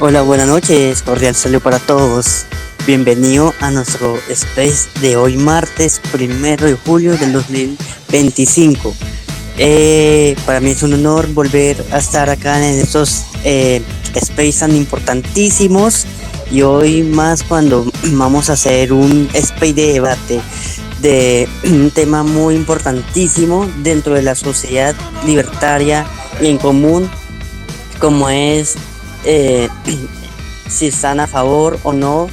Hola, buenas noches, cordial saludo para todos. Bienvenido a nuestro space de hoy martes 1 de julio del 2025. Para mí es un honor volver a estar acá en estos space tan importantísimos y hoy más cuando vamos a hacer un space de debate de un tema muy importantísimo dentro de la sociedad libertaria y en común como es eh, si están a favor o no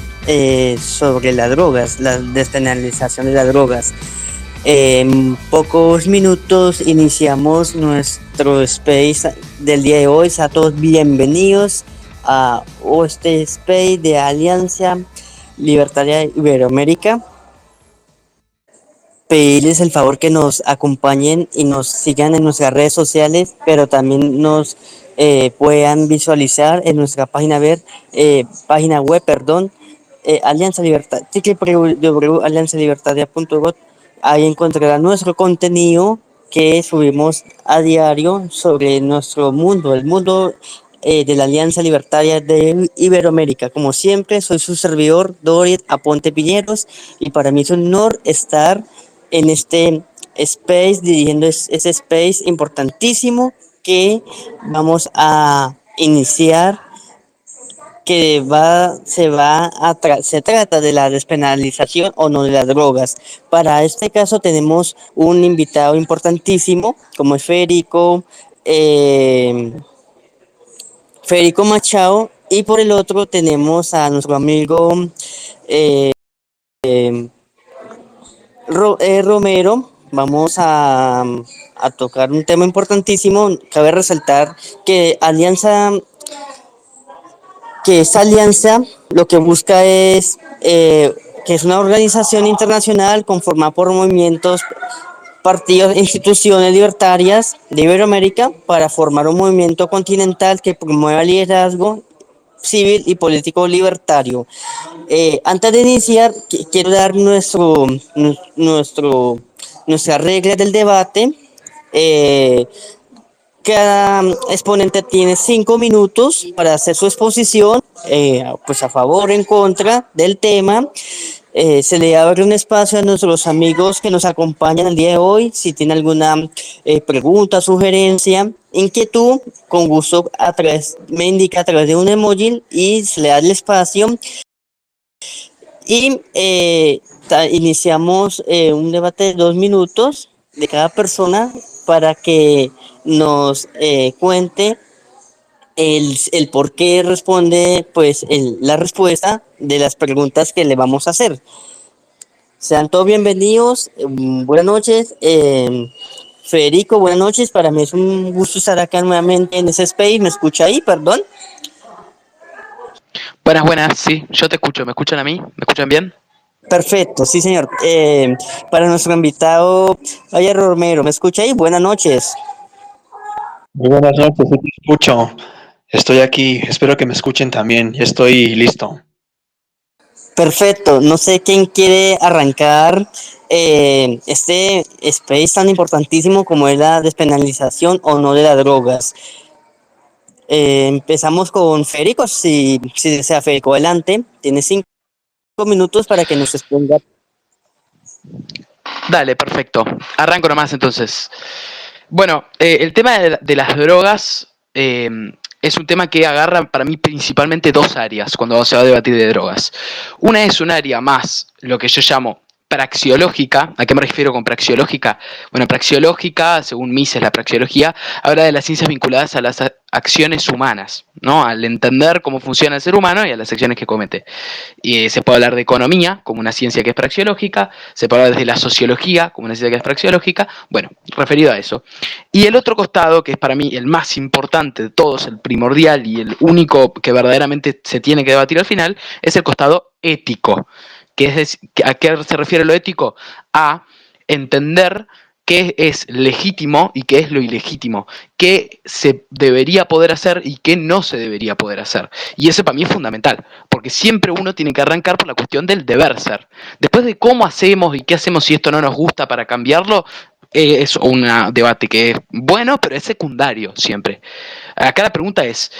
sobre las drogas, la despenalización de las drogas. En pocos minutos iniciamos nuestro space del día de hoy. A todos bienvenidos a este space de Alianza Libertaria Iberoamérica. Pedirles el favor que nos acompañen y nos sigan en nuestras redes sociales, pero también nos puedan visualizar en nuestra página web, Alianza Libertad, www.alianzalibertaria.org. Ahí encontrarán nuestro contenido que subimos a diario sobre nuestro mundo, el mundo de la Alianza Libertaria de Iberoamérica. Como siempre, soy su servidor, Doriet Aponte Piñeros, y para mí es un honor estar en este space, dirigiendo ese space importantísimo que vamos a iniciar, se trata de la despenalización o no de las drogas. Para este caso tenemos un invitado importantísimo, como es Federico Machado, y por el otro tenemos a nuestro amigo eh, Romero. Vamos a tocar un tema importantísimo. Cabe resaltar que esta alianza lo que busca es que es una organización internacional conformada por movimientos, partidos e instituciones libertarias de Iberoamérica para formar un movimiento continental que promueva el liderazgo civil y político libertario. Antes de iniciar, quiero dar nuestras reglas del debate. Eh, Cada exponente tiene 5 minutos para hacer su exposición, pues a favor o en contra del tema. Se le abre un espacio a nuestros amigos que nos acompañan el día de hoy. Si tiene alguna pregunta, sugerencia, inquietud, con gusto me indica a través de un emoji y se le da el espacio. Y iniciamos un debate de 2 minutos de cada persona para que nos cuente el por qué responde pues la respuesta de las preguntas que le vamos a hacer. Sean todos bienvenidos, buenas noches. Federico, buenas noches. Para mí es un gusto estar acá nuevamente en ese space. ¿Me escucha ahí? Perdón. Buenas, buenas, sí, yo te escucho. ¿Me escuchan a mí? ¿Me escuchan bien? Perfecto, sí, señor. Para nuestro invitado, Ayer Romero, ¿me escucha ahí? Buenas noches. Muy buenas noches, sí te escucho. Estoy aquí, espero que me escuchen también. Ya estoy listo. Perfecto, no sé quién quiere arrancar este space tan importantísimo como es la despenalización o no de las drogas. Empezamos con Federico, si desea Federico, adelante. Tiene 5 minutos para que nos exponga. Dale, perfecto. Arranco nomás entonces. Bueno, el tema de las drogas es un tema que agarra para mí principalmente dos áreas cuando se va a debatir de drogas. Una es un área más, lo que yo llamo praxiológica. ¿A qué me refiero con praxiológica? Bueno, praxiológica, según Mises, la praxiología, habla de las ciencias vinculadas a las acciones humanas, ¿no? Al entender cómo funciona el ser humano y a las acciones que comete. Y se puede hablar de economía, como una ciencia que es praxiológica, se puede hablar de la sociología, como una ciencia que es praxiológica, bueno, referido a eso. Y el otro costado, que es para mí el más importante de todos, el primordial y el único que verdaderamente se tiene que debatir al final, es el costado ético. ¿A qué se refiere lo ético? A entender qué es legítimo y qué es lo ilegítimo, qué se debería poder hacer y qué no se debería poder hacer. Y eso para mí es fundamental, porque siempre uno tiene que arrancar por la cuestión del deber ser. Después de cómo hacemos y qué hacemos si esto no nos gusta para cambiarlo, es un debate que es bueno, pero es secundario siempre. Acá la pregunta es,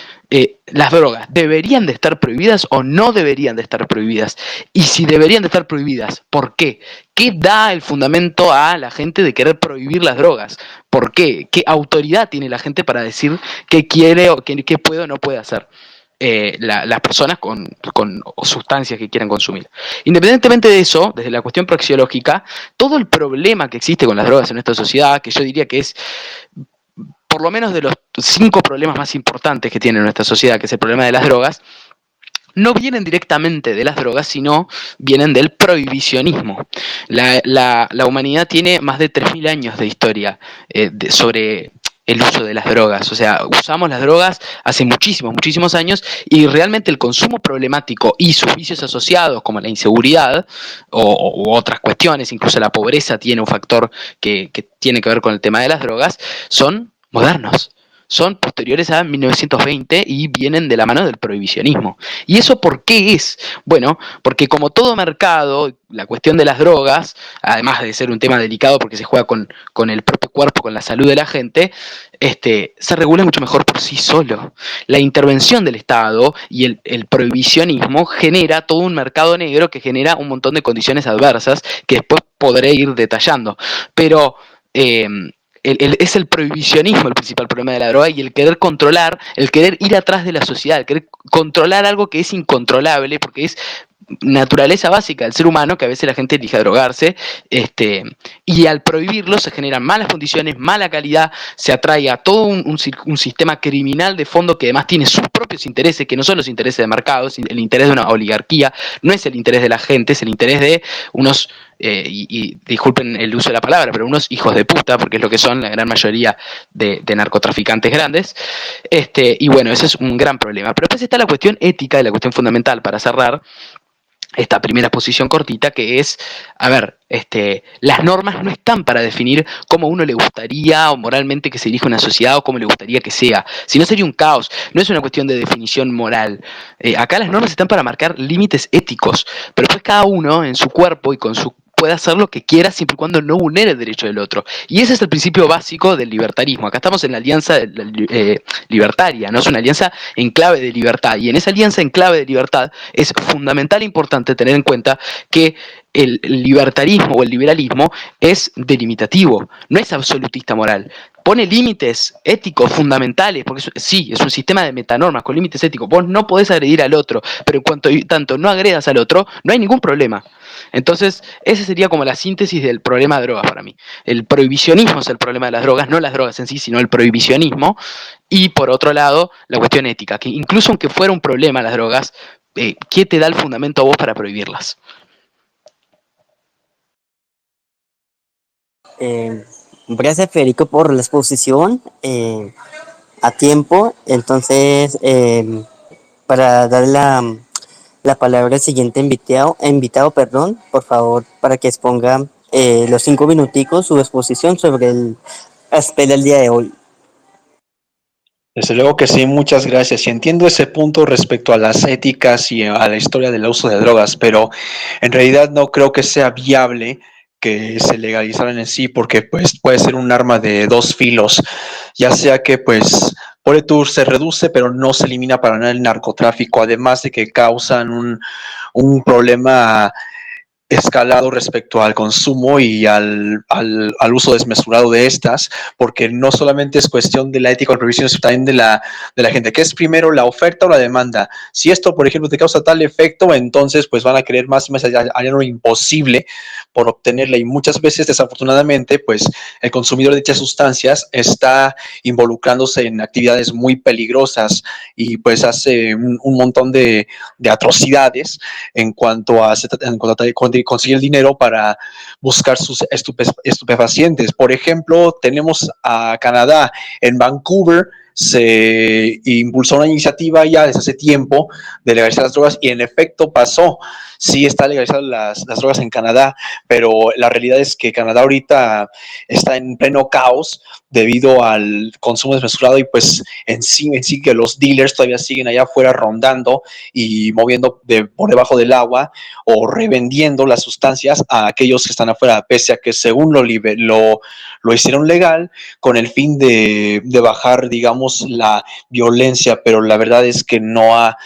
las drogas deberían de estar prohibidas o no deberían de estar prohibidas. Y si deberían de estar prohibidas, ¿por qué? ¿Qué da el fundamento a la gente de querer prohibir las drogas? ¿Por qué? ¿Qué autoridad tiene la gente para decir qué quiere o qué puede o no puede hacer? Las personas con sustancias que quieran consumir. Independientemente de eso, desde la cuestión praxeológica, todo el problema que existe con las drogas en nuestra sociedad, que yo diría que es por lo menos de los 5 problemas más importantes que tiene nuestra sociedad, que es el problema de las drogas, no vienen directamente de las drogas, sino vienen del prohibicionismo. La humanidad tiene más de 3.000 años de historia sobre el uso de las drogas. O sea, usamos las drogas hace muchísimos, muchísimos años, y realmente el consumo problemático y sus vicios asociados, como la inseguridad o otras cuestiones, incluso la pobreza tiene un factor que tiene que ver con el tema de las drogas, son modernos. Son posteriores a 1920 y vienen de la mano del prohibicionismo. ¿Y eso por qué es? Bueno, porque como todo mercado, la cuestión de las drogas, además de ser un tema delicado porque se juega con el propio cuerpo, con la salud de la gente, se regula mucho mejor por sí solo. La intervención del Estado y el prohibicionismo genera todo un mercado negro que genera un montón de condiciones adversas que después podré ir detallando. Pero es el prohibicionismo el principal problema de la droga, y el querer controlar, el querer ir atrás de la sociedad, el querer controlar algo que es incontrolable, porque es naturaleza básica del ser humano, que a veces la gente elige drogarse, y al prohibirlo se generan malas condiciones, mala calidad, se atrae a todo un sistema criminal de fondo que además tiene sus propios intereses, que no son los intereses de mercado, es el interés de una oligarquía, no es el interés de la gente, es el interés de unos y disculpen el uso de la palabra, pero unos hijos de puta, porque es lo que son la gran mayoría de narcotraficantes grandes, y bueno, ese es un gran problema. Pero después está la cuestión ética y la cuestión fundamental, para cerrar esta primera exposición cortita, que es, a ver, las normas no están para definir cómo a uno le gustaría o moralmente que se dirija una sociedad o cómo le gustaría que sea, si no sería un caos, no es una cuestión de definición moral. Acá las normas están para marcar límites éticos, pero después cada uno en su cuerpo y con su puede hacer lo que quiera siempre y cuando no vulnere el derecho del otro. Y ese es el principio básico del libertarismo. Acá estamos en la alianza libertaria, ¿no? Es una alianza en clave de libertad. Y en esa alianza en clave de libertad es fundamental e importante tener en cuenta que el libertarismo o el liberalismo es delimitativo, no es absolutista moral. Pone límites éticos fundamentales, porque sí, es un sistema de metanormas con límites éticos. Vos no podés agredir al otro, pero en cuanto tanto no agredas al otro, no hay ningún problema. Entonces, esa sería como la síntesis del problema de drogas para mí. El prohibicionismo es el problema de las drogas, no las drogas en sí, sino el prohibicionismo. Y por otro lado, la cuestión ética, que incluso aunque fuera un problema las drogas, ¿qué te da el fundamento a vos para prohibirlas? Gracias, Federico, por la exposición a tiempo. Entonces, para dar la palabra al siguiente invitado, perdón, por favor, para que exponga los 5 minuticos su exposición sobre el aspecto del día de hoy. Desde luego que sí, muchas gracias. Y entiendo ese punto respecto a las éticas y a la historia del uso de drogas, pero en realidad no creo que sea viable que se legalizaran en sí, porque pues puede ser un arma de dos filos, ya sea que pues por tú se reduce, pero no se elimina para nada el narcotráfico, además de que causan un problema escalado respecto al consumo y al uso desmesurado de estas, porque no solamente es cuestión de la ética o prohibición, sino también de la gente, que es primero la oferta o la demanda. Si esto, por ejemplo, te causa tal efecto, entonces pues van a querer más y más, harían lo imposible por obtenerla, y muchas veces, desafortunadamente, pues el consumidor de dichas sustancias está involucrándose en actividades muy peligrosas y pues hace un montón de atrocidades en cuanto a conseguir el dinero para buscar sus estupefacientes. Por ejemplo, tenemos a Canadá. En Vancouver se impulsó una iniciativa ya desde hace tiempo de legalizar las drogas, y en efecto pasó. Sí está legalizado las drogas en Canadá, pero la realidad es que Canadá ahorita está en pleno caos debido al consumo desmesurado, y pues en sí que los dealers todavía siguen allá afuera rondando y moviendo por debajo del agua o revendiendo las sustancias a aquellos que están afuera, pese a que según lo lo hicieron legal con el fin de bajar, digamos, la violencia, pero la verdad es que no ha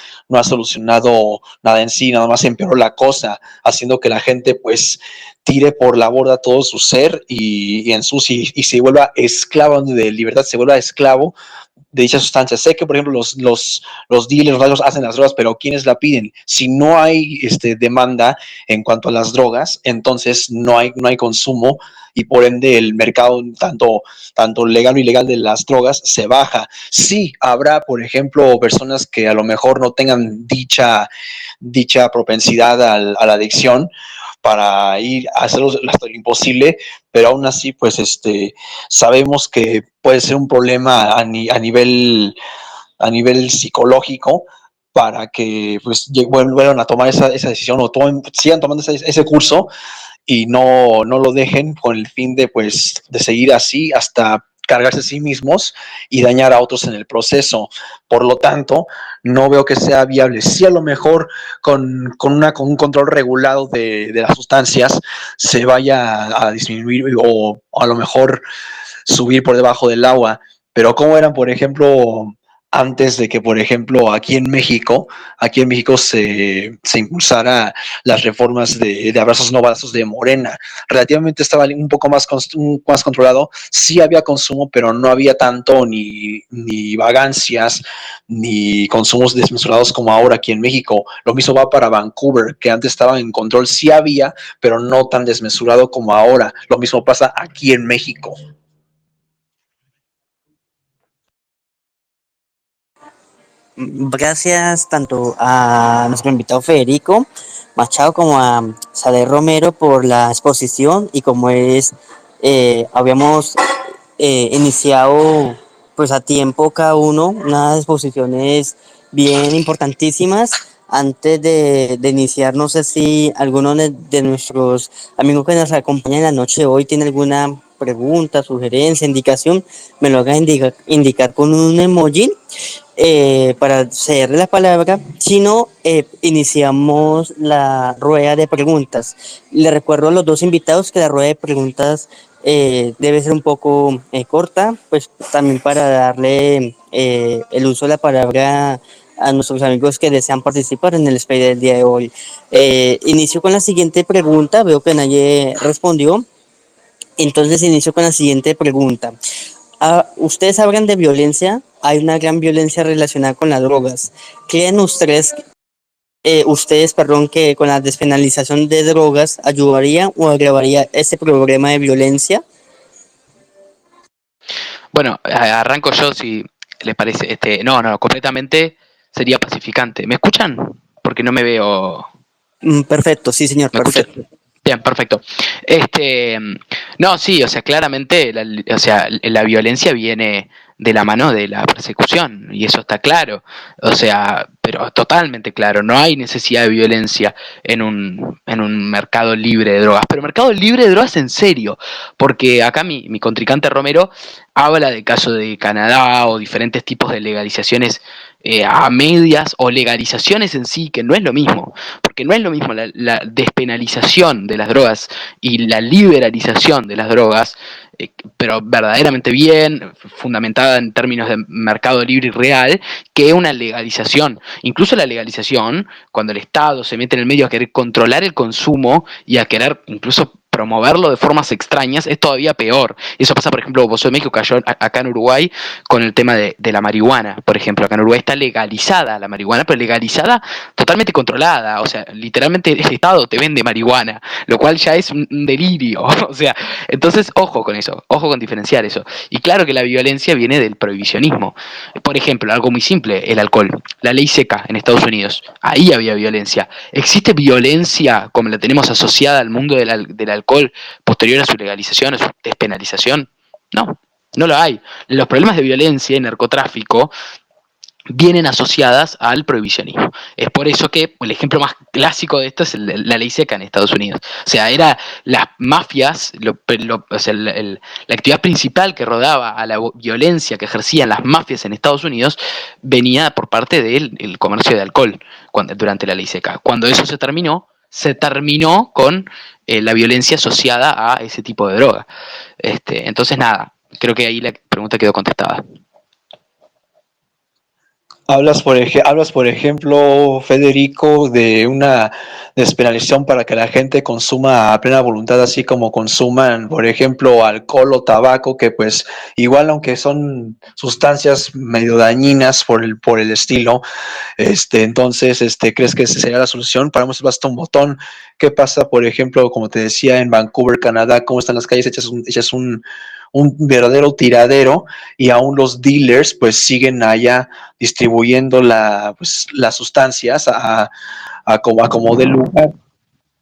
solucionado nada en sí, nada más empeoró la cosa, haciendo que la gente pues tire por la borda todo su ser y ensucie y se vuelva esclavo de libertad, se vuelva esclavo de dichas sustancias. Sé que, por ejemplo, los dealers, los hacen las drogas, pero ¿quiénes la piden? Si no hay demanda en cuanto a las drogas, entonces no hay consumo y por ende el mercado tanto legal o ilegal de las drogas se baja. Sí, habrá, por ejemplo, personas que a lo mejor no tengan dicha propensidad a la adicción para ir a hacer lo imposible, pero aún así, pues, sabemos que puede ser un problema a nivel psicológico para que pues vuelvan a tomar esa decisión o sigan tomando ese curso y no lo dejen con el fin de pues de seguir así hasta cargarse a sí mismos y dañar a otros en el proceso. Por lo tanto, no veo que sea viable. Sí, a lo mejor con un control regulado de las sustancias se vaya a disminuir o a lo mejor subir por debajo del agua, pero cómo eran, por ejemplo, antes de que, por ejemplo, aquí en México se impulsara las reformas de abrazos no balazos de Morena. Relativamente estaba un poco más controlado. Sí había consumo, pero no había tanto ni vagancias, ni consumos desmesurados como ahora aquí en México. Lo mismo va para Vancouver, que antes estaba en control, sí había, pero no tan desmesurado como ahora. Lo mismo pasa aquí en México. Gracias tanto a nuestro invitado Federico Machado como a Sade Romero por la exposición y como habíamos iniciado pues a tiempo cada uno unas exposiciones bien importantísimas. Antes de iniciar, no sé si alguno de nuestros amigos que nos acompañan en la noche de hoy tiene alguna pregunta, sugerencia, indicación, me lo haga indicar con un emoji para cederle la palabra, si no, iniciamos la rueda de preguntas. Le recuerdo a los dos invitados que la rueda de preguntas debe ser un poco corta, pues también para darle el uso de la palabra a nuestros amigos que desean participar en el space del día de hoy. Inicio con la siguiente pregunta, veo que nadie respondió, entonces inicio con la siguiente pregunta. Ustedes hablan de violencia, hay una gran violencia relacionada con las drogas. ¿Creen ustedes, que con la despenalización de drogas ayudaría o agravaría ese problema de violencia? Bueno, arranco yo si les parece. No, completamente sería pacificante. ¿Me escuchan? Porque no me veo. Perfecto, sí, señor, ¿Me escuchan? perfecto. Bien, perfecto. No, sí, o sea, claramente, la violencia viene de la mano de la persecución, y eso está claro, o sea, pero totalmente claro, no hay necesidad de violencia en un mercado libre de drogas, pero mercado libre de drogas en serio, porque acá mi contrincante Romero habla del caso de Canadá o diferentes tipos de legalizaciones a medias o legalizaciones en sí, que no es lo mismo, porque no es lo mismo la despenalización de las drogas y la liberalización de las drogas, pero verdaderamente bien, fundamentada en términos de mercado libre y real, que una legalización. Incluso la legalización, cuando el Estado se mete en el medio a querer controlar el consumo y a querer incluso promoverlo de formas extrañas, es todavía peor. Eso pasa, por ejemplo, vos de México cayó acá en Uruguay con el tema de la marihuana, por ejemplo. Acá en Uruguay está legalizada la marihuana, pero legalizada totalmente controlada. O sea, literalmente el Estado te vende marihuana, lo cual ya es un delirio. O sea, entonces, ojo con eso, ojo con diferenciar eso. Y claro que la violencia viene del prohibicionismo. Por ejemplo, algo muy simple, el alcohol. La ley seca en Estados Unidos, ahí había violencia. ¿Existe violencia como la tenemos asociada al mundo del alcohol posterior a su legalización, a su despenalización? No, no lo hay. Los problemas de violencia y narcotráfico vienen asociadas al prohibición. Es por eso que el ejemplo más clásico de esto es la ley seca en Estados Unidos. O sea, era las mafias, o sea, la actividad principal que rodaba a la violencia que ejercían las mafias en Estados Unidos venía por parte del comercio de alcohol durante la ley seca. Cuando eso se terminó, se terminó con la violencia asociada a ese tipo de droga. Entonces, nada, creo que ahí la pregunta quedó contestada. Hablas, por ejemplo, Federico, de una despenalización para que la gente consuma a plena voluntad, así como consuman, por ejemplo, alcohol o tabaco, que pues igual aunque son sustancias medio dañinas por el estilo, entonces, ¿crees que esa sería la solución? Paramos basta un botón. ¿Qué pasa, por ejemplo, como te decía, en Vancouver, Canadá? ¿Cómo están las calles? Echas un verdadero tiradero y aún los dealers pues siguen allá distribuyendo pues, las sustancias a como de lugar.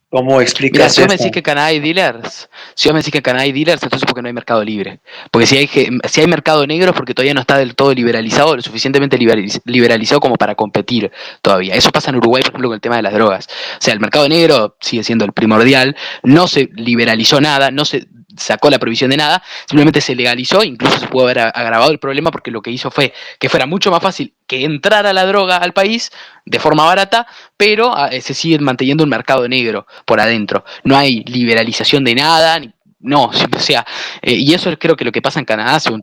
¿Cómo Mira, explicas si vos me decís eso? que en Canadá hay dealers, si vos me decís que en Canadá hay dealers, entonces porque no hay mercado libre. Porque si hay mercado negro es porque todavía no está del todo liberalizado, lo suficientemente liberalizado como para competir todavía. Eso pasa en Uruguay, por ejemplo, con el tema de las drogas. O sea, el mercado negro sigue siendo el primordial, no se liberalizó nada, no se sacó la prohibición de nada, simplemente se legalizó, incluso se pudo haber agravado el problema porque lo que hizo fue que fuera mucho más fácil que entrara la droga al país de forma barata, pero se sigue manteniendo un mercado negro por adentro. No hay liberalización de nada, no, o sea, y eso creo que lo que pasa en Canadá, según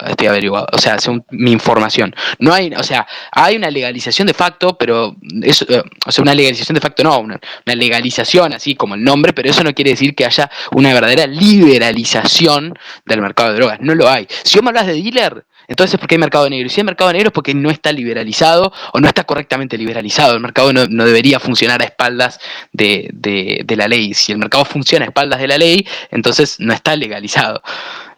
estoy averiguado, o sea, según mi información. No hay, o sea, hay una legalización de facto, pero eso, o sea, una legalización de facto no, una legalización así como el nombre, pero eso no quiere decir que haya una verdadera liberalización del mercado de drogas. No lo hay. Si vos me hablas de dealer, entonces es porque hay mercado negro. Y si hay mercado negro es porque no está liberalizado o no está correctamente liberalizado. El mercado no debería funcionar a espaldas de la ley. Si el mercado funciona a espaldas de la ley, entonces no está legalizado.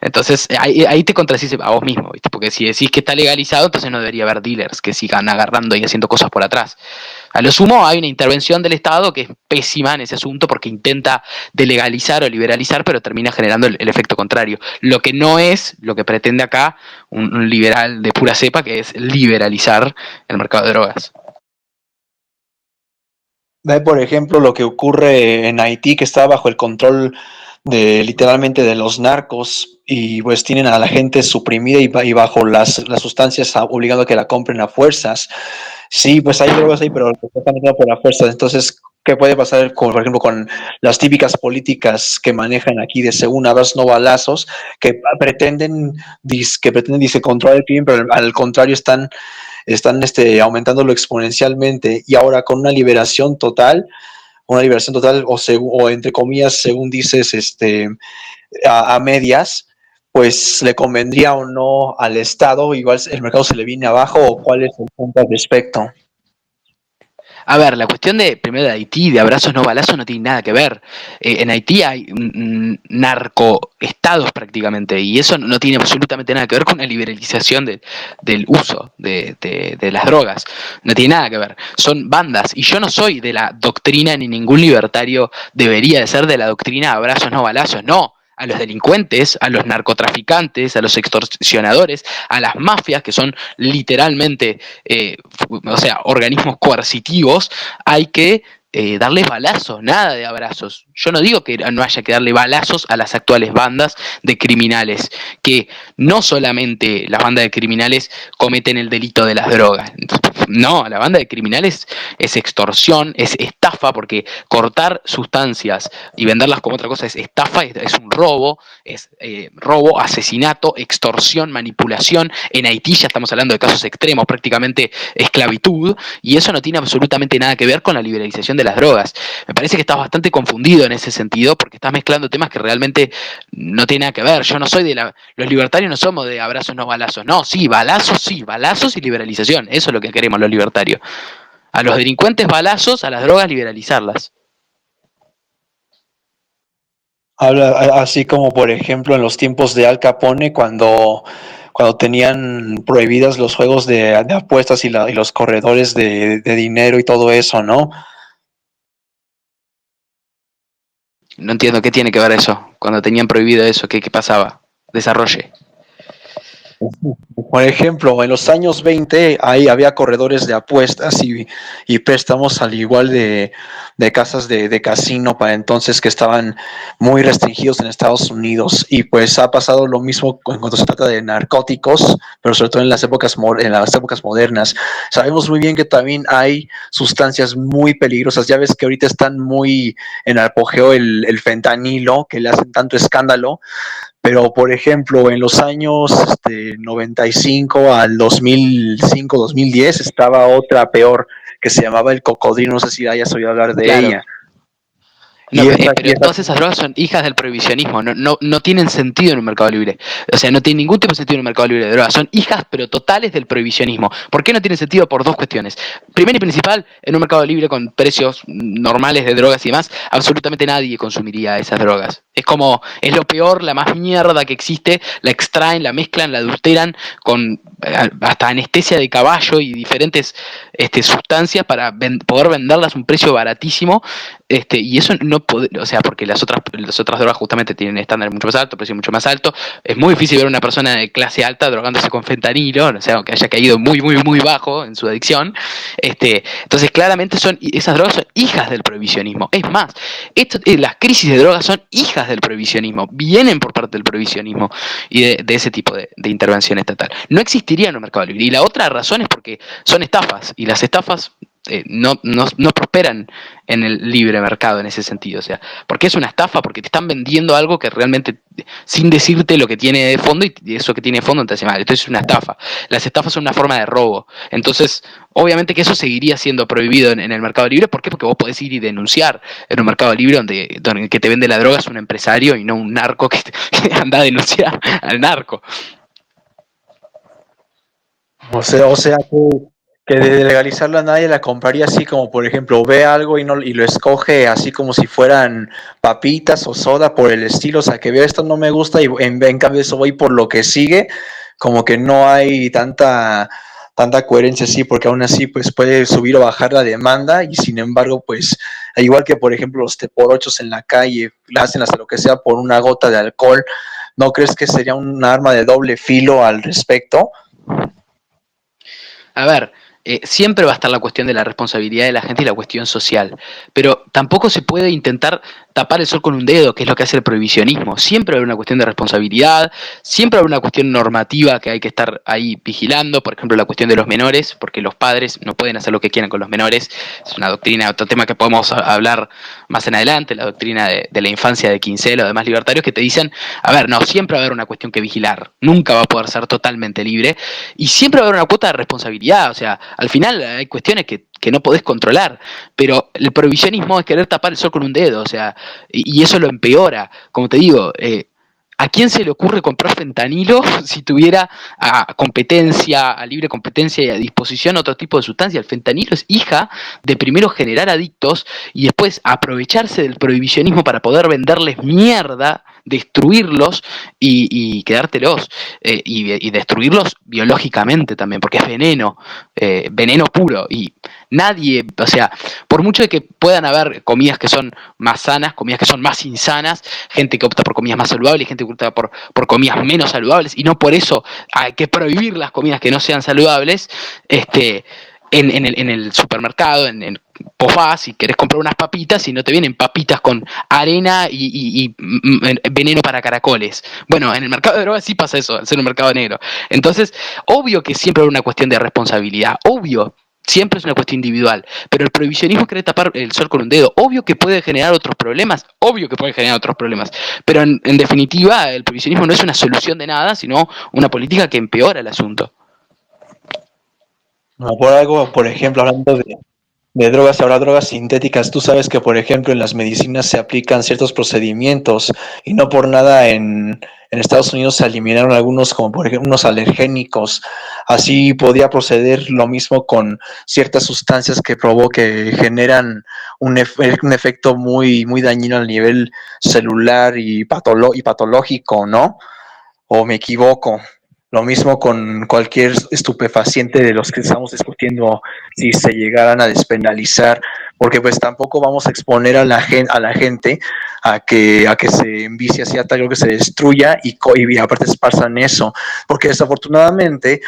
Entonces ahí te contradices a vos mismo, ¿viste? Porque si decís que está legalizado, entonces no debería haber dealers que sigan agarrando y haciendo cosas por atrás. A lo sumo hay una intervención del Estado que es pésima en ese asunto porque intenta delegalizar o liberalizar, pero termina generando el efecto contrario. Lo que no es lo que pretende acá un liberal de pura cepa, que es liberalizar el mercado de drogas. Ve, por ejemplo, lo que ocurre en Haití, que está bajo el control de literalmente de los narcos y pues tienen a la gente suprimida y bajo las sustancias obligando a que la compren a fuerzas. Sí, pues hay drogas ahí, pero están metiendo por la fuerza. Entonces, ¿qué puede pasar, con, por ejemplo, con las típicas políticas que manejan aquí de según abrazos no balazos, que pretenden dice, controlar el crimen, pero al contrario están aumentándolo exponencialmente y ahora con una liberación total o entre comillas, según dices, a medias, pues le convendría o no al Estado, igual el mercado se le viene abajo o cuál es el punto al respecto. A ver, la cuestión primero de Haití, de abrazos no balazos, no tiene nada que ver. En Haití hay narcoestados prácticamente, y eso no tiene absolutamente nada que ver con la liberalización del uso de las drogas. No tiene nada que ver. Son bandas, y yo no soy de la doctrina, ni ningún libertario debería de ser de la doctrina abrazos no balazos, no. A los delincuentes, a los narcotraficantes, a los extorsionadores, a las mafias, que son literalmente o sea, organismos coercitivos, hay que darles balazos, nada de abrazos. Yo no digo que no haya que darle balazos a las actuales bandas de criminales, que no solamente las bandas de criminales cometen el delito de las drogas. No, la banda de criminales es extorsión, es estafa, porque cortar sustancias y venderlas como otra cosa es estafa, es un robo, es robo, asesinato, extorsión, manipulación. En Haití ya estamos hablando de casos extremos, prácticamente esclavitud, y eso no tiene absolutamente nada que ver con la liberalización de las drogas. Me parece que estás bastante confundido en ese sentido porque estás mezclando temas que realmente no tienen nada que ver. Yo no soy los libertarios no somos de abrazos no balazos. No, sí, balazos y liberalización. Eso es lo que queremos los libertarios. A los delincuentes balazos, a las drogas liberalizarlas. Habla así como, por ejemplo, en los tiempos de Al Capone, cuando tenían prohibidas los juegos de apuestas y los corredores de dinero y todo eso, ¿no? No entiendo qué tiene que ver eso. Cuando tenían prohibido eso, ¿qué pasaba? Desarrolle. Por ejemplo, en los años 20 ahí había corredores de apuestas y préstamos al igual de casas de casino para entonces que estaban muy restringidos en Estados Unidos y pues ha pasado lo mismo cuando se trata de narcóticos, pero sobre todo en en las épocas modernas. Sabemos muy bien que también hay sustancias muy peligrosas. Ya ves que ahorita están muy en apogeo el fentanilo, que le hacen tanto escándalo. Pero, por ejemplo, en los años 95 al 2005, 2010, estaba otra peor que se llamaba el cocodrilo. No sé si hayas oído hablar de Claro. ella. No, Y esta, y pero esta todas esas drogas son hijas del prohibicionismo, no tienen sentido en un mercado libre. O sea, no tienen ningún tipo de sentido en un mercado libre de drogas. Son hijas, pero totales del prohibicionismo. ¿Por qué no tienen sentido? Por dos cuestiones. Primera y principal, en un mercado libre con precios normales de drogas y demás, absolutamente nadie consumiría esas drogas. Es lo peor, la más mierda que existe, la extraen, la mezclan, la adulteran con hasta anestesia de caballo y diferentes sustancias para poder venderlas a un precio baratísimo. Y eso no puede, o sea, porque las otras drogas justamente tienen estándares mucho más altos, precios mucho más altos. Es muy difícil ver a una persona de clase alta drogándose con fentanilo, o sea, aunque haya caído muy, muy, muy bajo en su adicción. Entonces, claramente esas drogas son hijas del prohibicionismo. Es más, las crisis de drogas son hijas del prohibicionismo, vienen por parte del prohibicionismo y de ese tipo de intervención estatal. No existiría en un mercado libre. Y la otra razón es porque son estafas, y las estafas no prosperan en el libre mercado en ese sentido. O sea, porque es una estafa, porque te están vendiendo algo que realmente, sin decirte lo que tiene de fondo, y eso que tiene de fondo te hace mal. Entonces es una estafa. Las estafas son una forma de robo. Entonces, obviamente que eso seguiría siendo prohibido en el mercado libre. ¿Por qué? Porque vos podés ir y denunciar en un mercado libre donde el que te vende la droga es un empresario y no un narco que anda a denunciar al narco. o sea que de legalizarla nadie la compraría así como, por ejemplo, ve algo y lo escoge así como si fueran papitas o soda por el estilo. O sea, que veo esto no me gusta y en cambio eso voy por lo que sigue. Como que no hay tanta coherencia así, porque aún así pues puede subir o bajar la demanda y sin embargo pues igual que por ejemplo los teporochos en la calle hacen hasta lo que sea por una gota de alcohol. ¿No crees que sería un arma de doble filo al respecto? A ver, siempre va a estar la cuestión de la responsabilidad de la gente y la cuestión social, pero tampoco se puede intentar tapar el sol con un dedo, que es lo que hace el prohibicionismo. Siempre va a haber una cuestión de responsabilidad, siempre va a haber una cuestión normativa que hay que estar ahí vigilando, por ejemplo la cuestión de los menores, porque los padres no pueden hacer lo que quieran con los menores. Es una doctrina, otro tema que podemos hablar más en adelante, la doctrina de la infancia de Kinsella o demás libertarios, que te dicen, a ver, no, siempre va a haber una cuestión que vigilar, nunca va a poder ser totalmente libre, y siempre va a haber una cuota de responsabilidad. O sea, al final hay cuestiones que no podés controlar, pero el prohibicionismo es querer tapar el sol con un dedo. O sea, y eso lo empeora. Como te digo, ¿a quién se le ocurre comprar fentanilo si tuviera a competencia, a libre competencia y a disposición otro tipo de sustancia? El fentanilo es hija de primero generar adictos y después aprovecharse del prohibicionismo para poder venderles mierda, destruirlos y quedártelos, y destruirlos biológicamente también, porque es veneno, veneno puro. Y nadie, o sea, por mucho de que puedan haber comidas que son más sanas, comidas que son más insanas, gente que opta por comidas más saludables, gente que opta por comidas menos saludables, y no por eso hay que prohibir las comidas que no sean saludables. En el supermercado, vos vas y querés comprar unas papitas y no te vienen papitas con arena y veneno para caracoles. Bueno, en el mercado de drogas sí pasa eso, al ser un mercado negro. Entonces, obvio que siempre hay una cuestión de responsabilidad, obvio. Siempre es una cuestión individual, pero el prohibicionismo quiere tapar el sol con un dedo. Obvio que puede generar otros problemas, pero en definitiva el prohibicionismo no es una solución de nada, sino una política que empeora el asunto. No, por algo, por ejemplo, hablando de drogas, ahora drogas sintéticas, tú sabes que, por ejemplo, en las medicinas se aplican ciertos procedimientos y no por nada en Estados Unidos se eliminaron algunos, como por ejemplo unos alergénicos. Así podía proceder lo mismo con ciertas sustancias que generan un efecto muy, muy dañino a nivel celular y patológico, ¿no? ¿O me equivoco? Lo mismo con cualquier estupefaciente de los que estamos discutiendo si se llegaran a despenalizar, porque pues tampoco vamos a exponer a la gente a que se envicie hacia tal que se destruya y aparte esparzan eso, porque desafortunadamente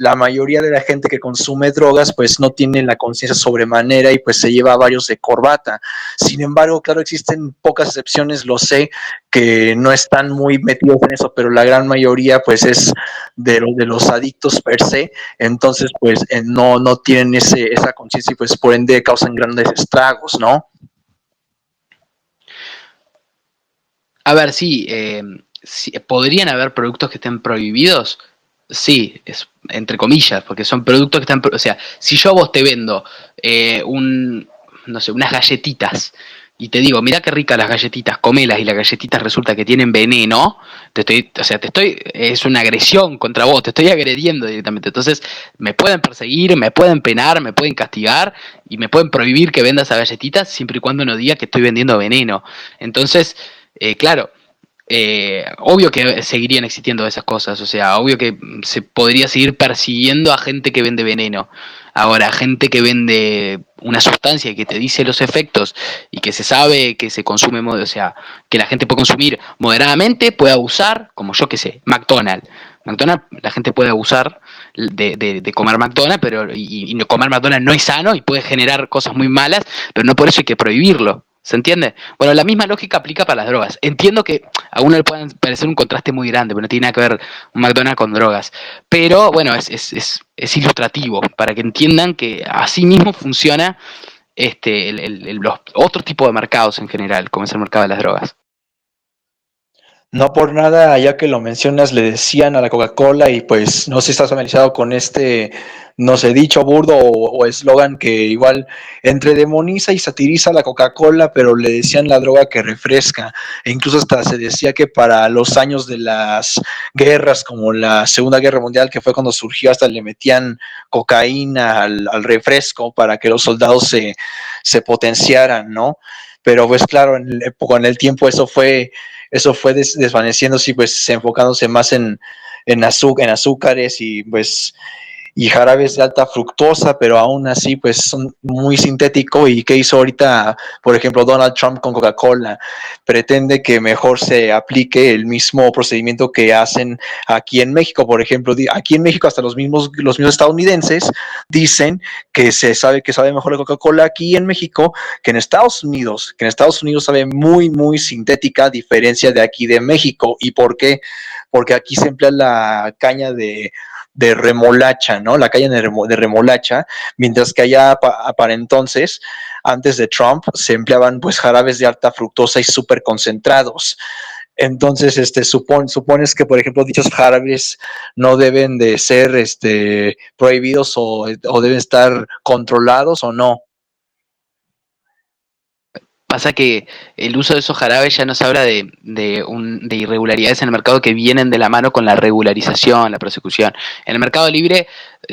la mayoría de la gente que consume drogas pues no tiene la conciencia sobremanera y pues se lleva a varios de corbata. Sin embargo, claro, existen pocas excepciones, lo sé, que no están muy metidos en eso, pero la gran mayoría pues es de los adictos per se, entonces pues no tienen esa conciencia y pues por ende causan grandes estragos, ¿no? A ver, sí, ¿podrían haber productos que estén prohibidos? Sí, es, entre comillas, porque son productos que están... O sea, si yo a vos te vendo no sé, unas galletitas y te digo, mira qué ricas las galletitas, comelas y las galletitas resulta que tienen veneno, es una agresión contra vos, te estoy agrediendo directamente. Entonces, me pueden perseguir, me pueden penar, me pueden castigar y me pueden prohibir que venda esas galletitas siempre y cuando no diga que estoy vendiendo veneno. Entonces, claro, obvio que seguirían existiendo esas cosas, o sea, obvio que se podría seguir persiguiendo a gente que vende veneno. Ahora, gente que vende una sustancia que te dice los efectos y que se sabe que se consume, o sea, que la gente puede consumir moderadamente, puede abusar, como yo que sé, McDonald's. McDonald's, la gente puede abusar de comer McDonald's, pero y comer McDonald's no es sano y puede generar cosas muy malas, pero no por eso hay que prohibirlo. ¿Se entiende? Bueno, la misma lógica aplica para las drogas. Entiendo que a uno le puede parecer un contraste muy grande, pero no tiene nada que ver un McDonald's con drogas. Pero bueno, es ilustrativo para que entiendan que así mismo funciona los otros tipos de mercados en general, como es el mercado de las drogas. No por nada, ya que lo mencionas, le decían a la Coca-Cola y pues no sé si estás familiarizado con no sé, dicho burdo o eslogan que igual entre demoniza y satiriza a la Coca-Cola, pero le decían la droga que refresca. E incluso hasta se decía que para los años de las guerras, como la Segunda Guerra Mundial, que fue cuando surgió, hasta le metían cocaína al refresco para que los soldados se potenciaran, ¿no? Pero pues claro, con el tiempo eso fue desvaneciéndose y pues enfocándose más en azúcares y pues y jarabes de alta fructosa, pero aún así pues son muy sintético. ¿Y qué hizo ahorita, por ejemplo, Donald Trump con Coca-Cola? Pretende que mejor se aplique el mismo procedimiento que hacen aquí en México, por ejemplo. Aquí en México hasta los mismos estadounidenses dicen que sabe mejor la Coca-Cola aquí en México que en Estados Unidos sabe muy sintética, a diferencia de aquí de México. ¿Y por qué? Porque aquí se emplea la caña de remolacha, ¿no? La caña de remolacha, mientras que allá para entonces, antes de Trump, se empleaban pues jarabes de alta fructosa y súper concentrados. Entonces, supones que, por ejemplo, dichos jarabes no deben de ser prohibidos o deben estar controlados o no. Pasa que el uso de esos jarabes ya nos habla de irregularidades en el mercado que vienen de la mano con la regularización, la persecución. En el mercado libre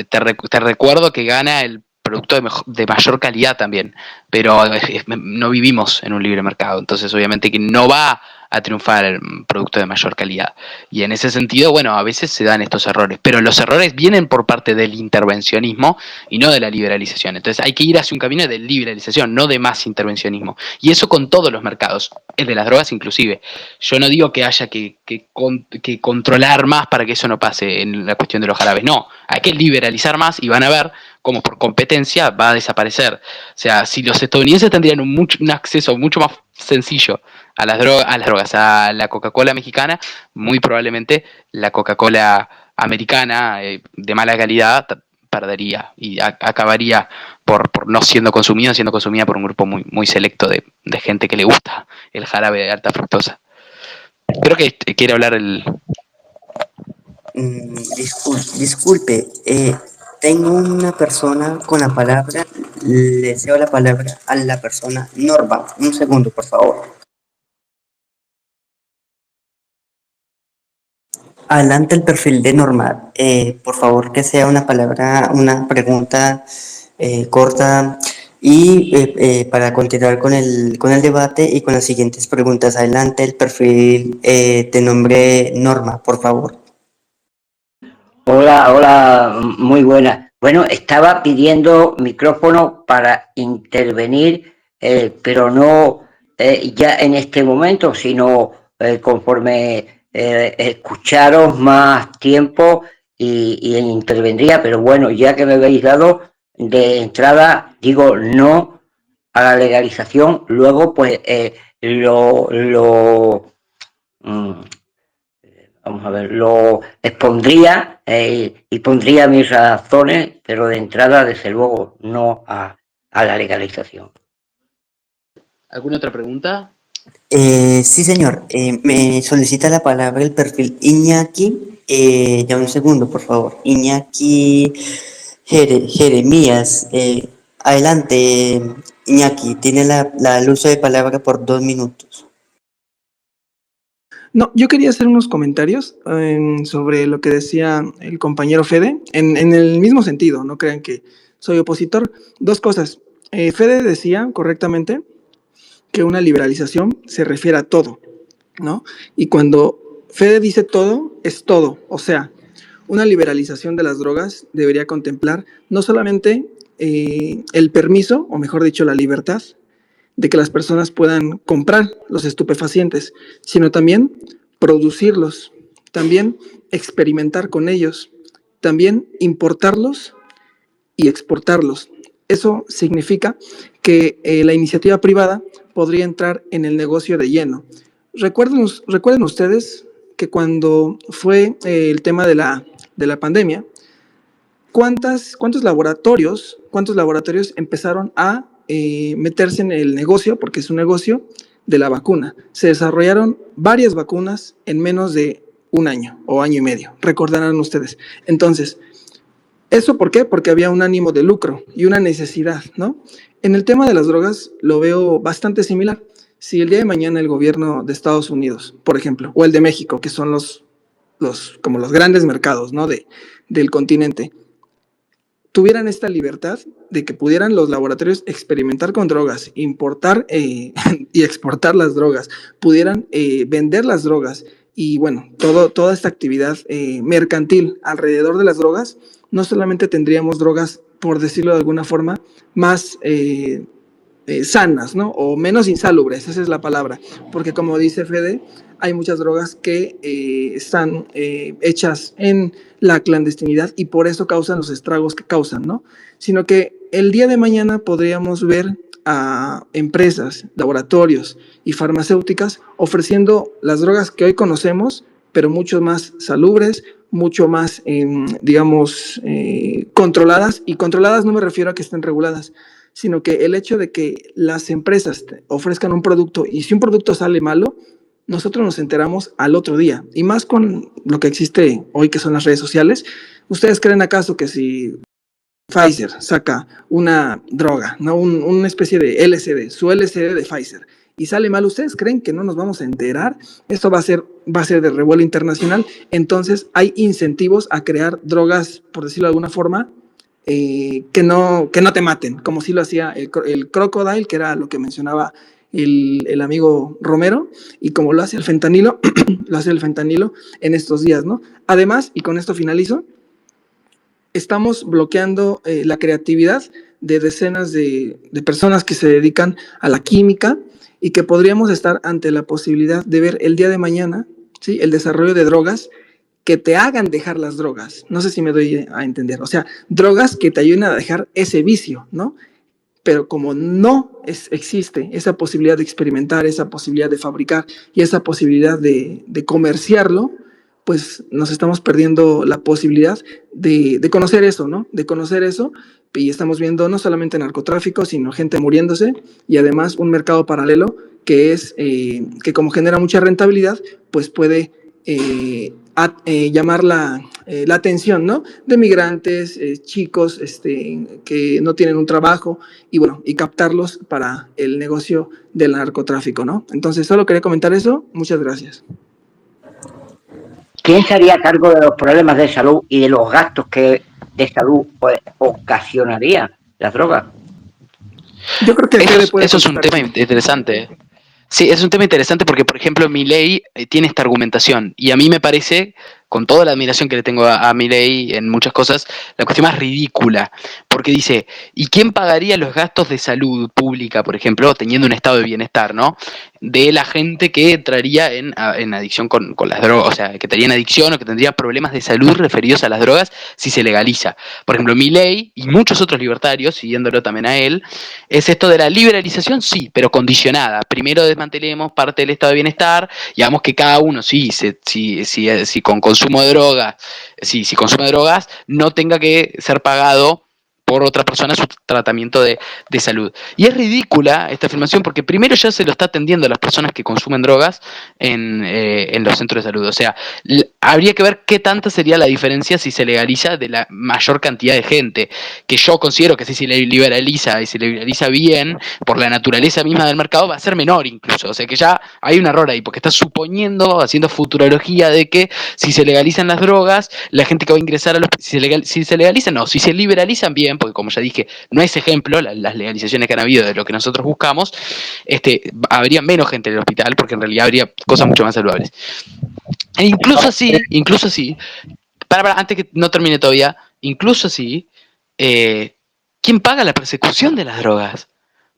te recuerdo que gana el producto de mayor calidad también, pero no vivimos en un libre mercado, entonces obviamente que no va a triunfar el producto de mayor calidad. Y en ese sentido, bueno, a veces se dan estos errores, pero los errores vienen por parte del intervencionismo y no de la liberalización. Entonces hay que ir hacia un camino de liberalización, no de más intervencionismo. Y eso con todos los mercados, el de las drogas inclusive. Yo no digo que haya que controlar más para que eso no pase en la cuestión de los jarabes, no, hay que liberalizar más y van a ver cómo por competencia va a desaparecer. O sea, si los estadounidenses tendrían un acceso mucho más sencillo a las drogas, a la Coca-Cola mexicana, muy probablemente la Coca-Cola americana de mala calidad perdería y acabaría por no siendo consumida por un grupo muy selecto de gente que le gusta el jarabe de alta fructosa. Creo que quiere hablar el... Disculpe, tengo una persona con la palabra, le cedo la palabra a la persona Norma. Un segundo, por favor. Adelante el perfil de Norma. Por favor, que sea una palabra, una pregunta corta Y para continuar con el debate y con las siguientes preguntas, adelante el perfil de nombre Norma, por favor. Hola, hola, muy buena. Bueno, estaba pidiendo micrófono para intervenir, pero no ya en este momento, sino conforme escucharos más tiempo y intervendría. Pero bueno, ya que me habéis dado de entrada, digo no a la legalización, luego pues mm, vamos a ver, lo expondría y pondría mis razones, pero de entrada, desde luego, no a la legalización. ¿Alguna otra pregunta? Sí, señor. Me solicita la palabra el perfil Iñaki. Ya un segundo, por favor. Iñaki Jeremías. Adelante, Iñaki. Tiene el uso de palabra por 2 minutos. No, yo quería hacer unos comentarios sobre lo que decía el compañero Fede, en el mismo sentido, no crean que soy opositor. Dos cosas. Fede decía correctamente que una liberalización se refiere a todo, ¿no? Y cuando Fede dice todo, es todo. O sea, una liberalización de las drogas debería contemplar no solamente el permiso, o mejor dicho, la libertad de que las personas puedan comprar los estupefacientes, sino también producirlos, también experimentar con ellos, también importarlos y exportarlos. Eso significa que la iniciativa privada podría entrar en el negocio de lleno. Recuerden ustedes que cuando fue el tema de la pandemia, ¿cuántos laboratorios empezaron a meterse en el negocio, porque es un negocio, de la vacuna? Se desarrollaron varias vacunas en menos de un año o año y medio, recordarán ustedes. Entonces, ¿eso por qué? Porque había un ánimo de lucro y una necesidad, ¿no? En el tema de las drogas lo veo bastante similar. Si el día de mañana el gobierno de Estados Unidos, por ejemplo, o el de México, que son como los grandes mercados, ¿no? del continente, tuvieran esta libertad de que pudieran los laboratorios experimentar con drogas, importar y exportar las drogas, pudieran vender las drogas y bueno, toda esta actividad mercantil alrededor de las drogas, no solamente tendríamos drogas, por decirlo de alguna forma, más sanas, ¿no? O menos insalubres, esa es la palabra, porque como dice Fede, hay muchas drogas que están hechas en la clandestinidad y por eso causan los estragos que causan, ¿no? Sino que el día de mañana podríamos ver a empresas, laboratorios y farmacéuticas ofreciendo las drogas que hoy conocemos, pero mucho más salubres, mucho más, digamos, controladas. Y controladas no me refiero a que estén reguladas, sino que el hecho de que las empresas ofrezcan un producto y si un producto sale malo, nosotros nos enteramos al otro día. Y más con lo que existe hoy, que son las redes sociales. ¿Ustedes creen acaso que si Pfizer saca una droga, ¿no? Una especie de LSD, su LSD de Pfizer, y sale mal, ¿ustedes creen que no nos vamos a enterar? Esto va a ser de revuelo internacional. Entonces hay incentivos a crear drogas, por decirlo de alguna forma, que no te maten, como sí lo hacía el Crocodile, que era lo que mencionaba el amigo Romero, y como lo hace el fentanilo, lo hace el fentanilo en estos días, ¿no? Además, y con esto finalizo, estamos bloqueando la creatividad de decenas de personas que se dedican a la química y que podríamos estar ante la posibilidad de ver el día de mañana, ¿sí?, el desarrollo de drogas que te hagan dejar las drogas. No sé si me doy a entender. O sea, drogas que te ayuden a dejar ese vicio, ¿no? Pero como no existe esa posibilidad de experimentar, esa posibilidad de fabricar y esa posibilidad de comerciarlo, pues nos estamos perdiendo la posibilidad de conocer eso, ¿no? De conocer eso, y estamos viendo no solamente narcotráfico, sino gente muriéndose y además un mercado paralelo que es, que como genera mucha rentabilidad, pues puede llamar la atención, ¿no?, de migrantes, chicos que no tienen un trabajo y bueno, y captarlos para el negocio del narcotráfico, ¿no? Entonces, solo quería comentar eso. Muchas gracias. ¿Quién se haría cargo de los problemas de salud y de los gastos que de salud pues, ocasionaría las drogas? Yo creo que Fede puede Eso es un contestar tema eso. interesante. Sí, es un tema interesante porque, por ejemplo, Milei tiene esta argumentación y a mí me parece, con toda la admiración que le tengo a Milei en muchas cosas, la cuestión más ridícula, porque dice, ¿y quién pagaría los gastos de salud pública, por ejemplo, teniendo un estado de bienestar, ¿no? De la gente que entraría en adicción con las drogas, o sea, que tendría adicción o que tendría problemas de salud referidos a las drogas si se legaliza. Por ejemplo, Milei y muchos otros libertarios, siguiéndolo también a él, es esto de la liberalización, sí, pero condicionada. Primero desmantelemos parte del estado de bienestar, y hagamos que cada uno, si con consumo de drogas, si consume drogas, no tenga que ser pagado por otra persona su tratamiento de salud. Y es ridícula esta afirmación porque primero ya se lo está atendiendo a las personas que consumen drogas en los centros de salud. O sea, habría que ver qué tanta sería la diferencia si se legaliza de la mayor cantidad de gente, que yo considero que si se liberaliza y se liberaliza bien, por la naturaleza misma del mercado, va a ser menor incluso. O sea que ya hay un error ahí, porque está suponiendo, haciendo futurología de que si se legalizan las drogas, la gente que va a ingresar a los... Si se legalizan, no, si se liberalizan bien, porque como ya dije, no es ejemplo, las legalizaciones que han habido de lo que nosotros buscamos, habría menos gente en el hospital, porque en realidad habría cosas mucho más saludables. E incluso así, antes que no termine todavía, incluso así, ¿quién paga la persecución de las drogas?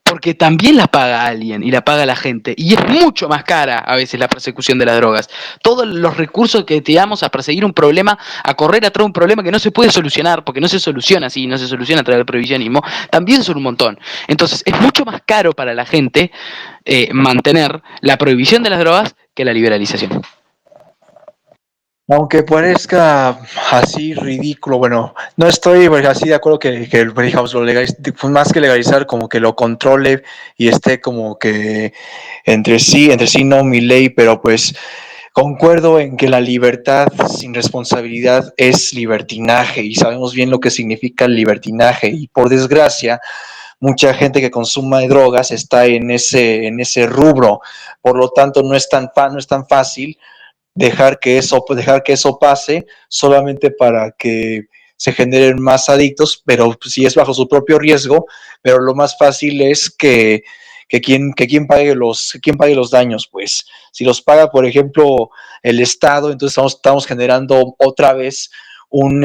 Porque también la paga alguien y la paga la gente. Y es mucho más cara a veces la persecución de las drogas. Todos los recursos que te damos a perseguir un problema, a correr atrás de un problema que no se puede solucionar, porque no se soluciona así, no se soluciona a través del prohibicionismo, también son un montón. Entonces es mucho más caro para la gente mantener la prohibición de las drogas que la liberalización. Aunque parezca así ridículo, bueno, no estoy así de acuerdo que digamos, pues más que legalizar, como que lo controle y esté como que entre sí no mi ley, pero pues concuerdo en que la libertad sin responsabilidad es libertinaje y sabemos bien lo que significa el libertinaje y por desgracia mucha gente que consuma drogas está en ese rubro, por lo tanto no es tan fácil dejar que eso pase solamente para que se generen más adictos, pero si es bajo su propio riesgo, pero lo más fácil es quien pague los daños, pues si los paga, por ejemplo, el Estado, entonces estamos generando otra vez un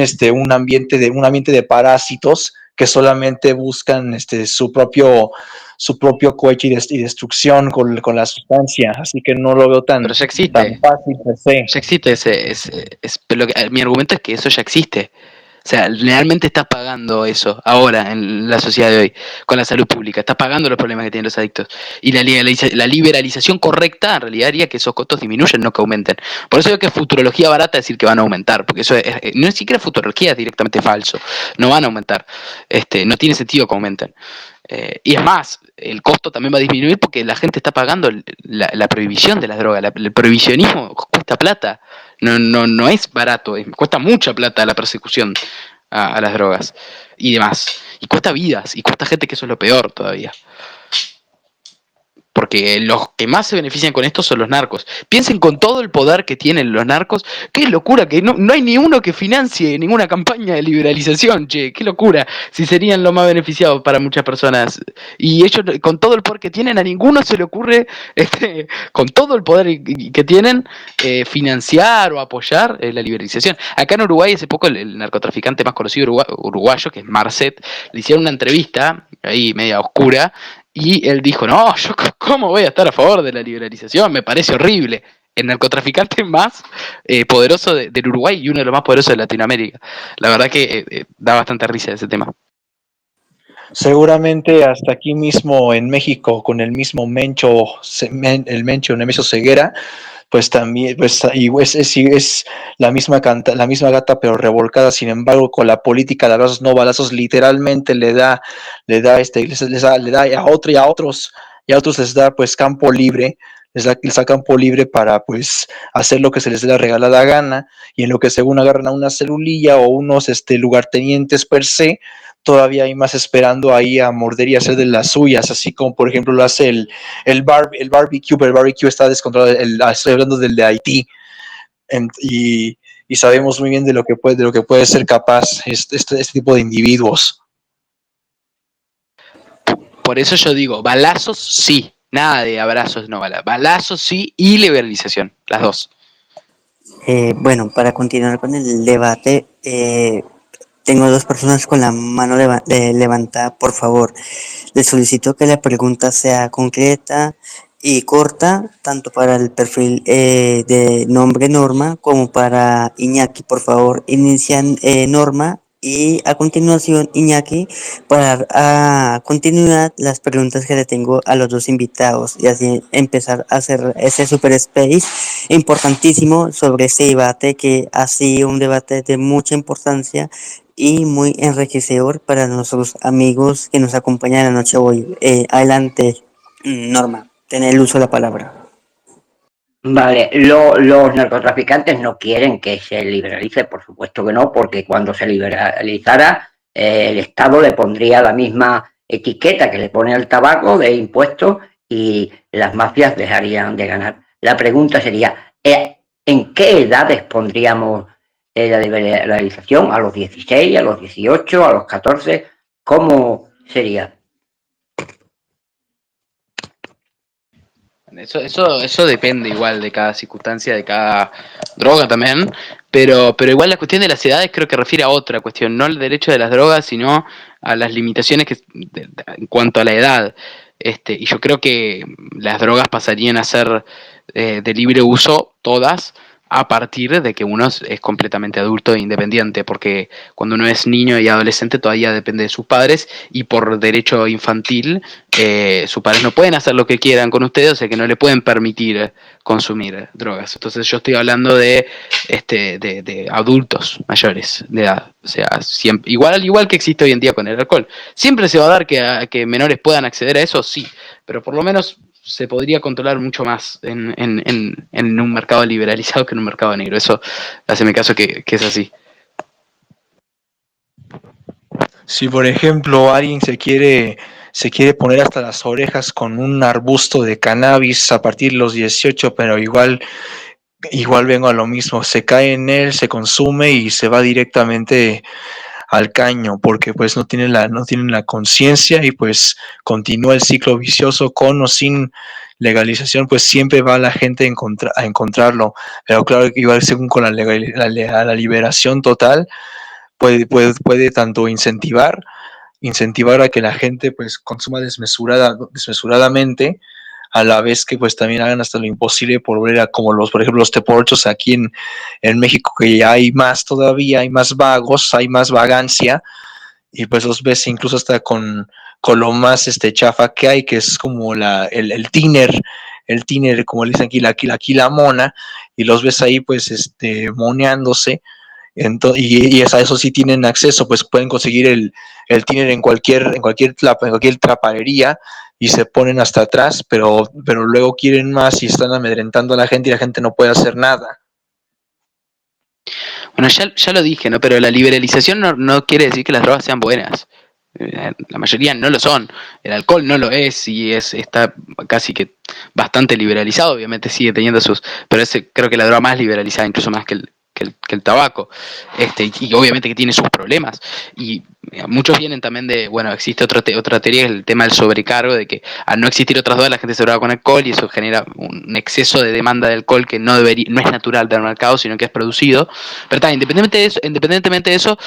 ambiente de parásitos que solamente buscan su propio cohecho y destrucción con la sustancia, así que no lo veo Pero tan ya existe. fácil per se. Ya existe pero mi argumento es que eso ya existe. O sea, realmente está pagando eso ahora en la sociedad de hoy, con la salud pública. Está pagando los problemas que tienen los adictos. Y la liberalización correcta en realidad haría que esos costos disminuyan, no que aumenten. Por eso digo que es futurología barata decir que van a aumentar, porque eso no es siquiera futurología, es directamente falso. No van a aumentar. No tiene sentido que aumenten. Y es más, el costo también va a disminuir porque la gente está pagando la prohibición de las drogas. El prohibicionismo cuesta plata. No es barato, cuesta mucha plata la persecución a las drogas y demás. Y cuesta vidas, y cuesta gente, que eso es lo peor todavía. Porque los que más se benefician con esto son los narcos. Piensen con todo el poder que tienen los narcos. Qué locura, que no hay ni uno que financie ninguna campaña de liberalización, che. Qué locura, si serían los más beneficiados para muchas personas. Y ellos, con todo el poder que tienen, a ninguno se le ocurre, con todo el poder que tienen, financiar o apoyar la liberalización. Acá en Uruguay, hace poco, el narcotraficante más conocido uruguayo, que es Marcet, le hicieron una entrevista, ahí media oscura, y él dijo, no, yo cómo voy a estar a favor de la liberalización, me parece horrible. El narcotraficante más poderoso del Uruguay y uno de los más poderosos de Latinoamérica. La verdad que da bastante risa ese tema. Seguramente hasta aquí mismo en México, con el mismo Nemesio Ceguera, pues también, pues, es la misma gata, pero revolcada. Sin embargo, con la política de abrazos no balazos, literalmente le da a otro y a otros les da pues campo libre, les da campo libre para pues hacer lo que se les dé la regalada gana, y en lo que según agarran a una celulilla o unos lugartenientes per se, todavía hay más esperando ahí a morder y hacer de las suyas, así como por ejemplo lo hace el barbecue, pero el barbecue está descontrolado. Estoy hablando del de Haití, y sabemos muy bien de lo que puede ser capaz este tipo de individuos. Por eso yo digo, balazos sí, nada de abrazos no, balazos sí y liberalización, las dos. Bueno, para continuar con el debate, tengo dos personas con la mano levantada, por favor. Les solicito que la pregunta sea concreta y corta, tanto para el perfil de nombre Norma como para Iñaki. Por favor, inician Norma y a continuación Iñaki para dar a continuidad las preguntas que le tengo a los dos invitados y así empezar a hacer ese super space importantísimo sobre este debate que ha sido un debate de mucha importancia y muy enriquecedor para nuestros amigos que nos acompañan la noche hoy. Adelante, Norma, tener el uso de la palabra. Vale, los narcotraficantes no quieren que se liberalice, por supuesto que no, porque cuando se liberalizara, el Estado le pondría la misma etiqueta que le pone al tabaco de impuestos y las mafias dejarían de ganar. La pregunta sería, ¿en qué edades pondríamos la liberalización? ¿A los 16, a los 18, a los 14? ¿Cómo sería? Eso depende igual de cada circunstancia, de cada droga también, pero igual la cuestión de las edades creo que refiere a otra cuestión, no al derecho de las drogas, sino a las limitaciones en cuanto a la edad. Y yo creo que las drogas pasarían a ser de libre uso todas a partir de que uno es completamente adulto e independiente, porque cuando uno es niño y adolescente todavía depende de sus padres y por derecho infantil sus padres no pueden hacer lo que quieran con ustedes, o sea que no le pueden permitir consumir drogas. Entonces yo estoy hablando de adultos mayores de edad, o sea, siempre, igual que existe hoy en día con el alcohol. Siempre se va a dar que menores puedan acceder a eso, sí, pero por lo menos se podría controlar mucho más en un mercado liberalizado que en un mercado negro. Eso haceme caso que es así. Si por ejemplo alguien se quiere poner hasta las orejas con un arbusto de cannabis a partir de los 18, pero igual vengo a lo mismo, se cae en él, se consume y se va directamente al caño, porque pues no tienen la conciencia y pues continúa el ciclo vicioso con o sin legalización, pues siempre va la gente a encontrarlo. Pero claro que igual según con la liberación total, puede tanto incentivar a que la gente pues consuma desmesuradamente, a la vez que pues también hagan hasta lo imposible por ver a como por ejemplo los teporchos aquí en México, que ya hay más todavía, hay más vagos, hay más vagancia, y pues los ves incluso hasta con lo más chafa que hay, que es como el tiner, como le dicen aquí la mona, y los ves ahí pues moneándose. Y eso sí tienen acceso, pues pueden conseguir el tiner en cualquier trapadería y se ponen hasta atrás, pero luego quieren más y están amedrentando a la gente y la gente no puede hacer nada. Bueno, ya lo dije, ¿no? Pero la liberalización no quiere decir que las drogas sean buenas. La mayoría no lo son. El alcohol no lo es y está casi que bastante liberalizado. Obviamente sigue teniendo pero creo que la droga más liberalizada, incluso más que el tabaco, y obviamente que tiene sus problemas, y muchos vienen también existe otra teoría, el tema del sobrecargo, de que al no existir otras drogas la gente se droga con alcohol y eso genera un exceso de demanda de alcohol que no es natural del mercado, sino que es producido. Pero está, independientemente de eso,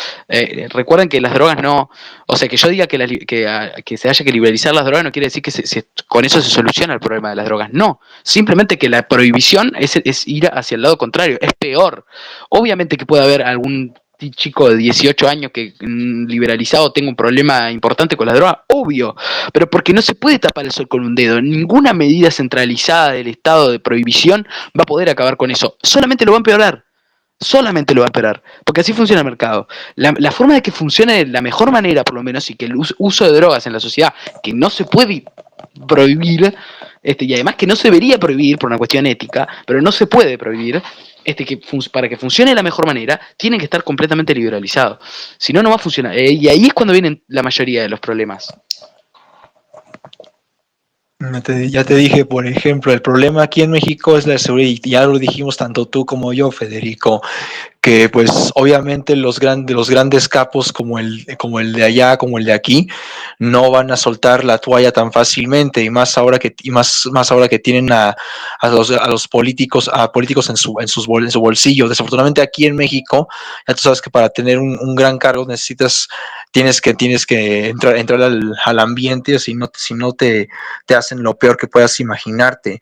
recuerden que las drogas no, o sea, que yo diga que se haya que liberalizar las drogas no quiere decir que con eso se soluciona el problema de las drogas, no, simplemente que la prohibición es ir hacia el lado contrario, es peor. Obviamente que puede haber algún chico de 18 años que liberalizado tenga un problema importante con la droga, obvio, pero porque no se puede tapar el sol con un dedo. Ninguna medida centralizada del Estado de prohibición va a poder acabar con eso, solamente lo va a empeorar. Solamente lo va a esperar, porque así funciona el mercado. La forma de que funcione de la mejor manera, por lo menos, y que el uso de drogas en la sociedad, que no se puede prohibir, y además que no se debería prohibir por una cuestión ética, pero no se puede prohibir, para que funcione de la mejor manera, tienen que estar completamente liberalizados. Si no, no va a funcionar. Y ahí es cuando vienen la mayoría de los problemas. Ya te dije, por ejemplo, el problema aquí en México es la seguridad, y ya lo dijimos tanto tú como yo, Federico, que pues obviamente los grandes capos como el de allá, como el de aquí, no van a soltar la toalla tan fácilmente, y más ahora más ahora que tienen a los políticos, en su bolsillo. Desafortunadamente aquí en México, ya tú sabes que para tener un gran cargo tienes que entrar al ambiente, si no te hacen lo peor que puedas imaginarte.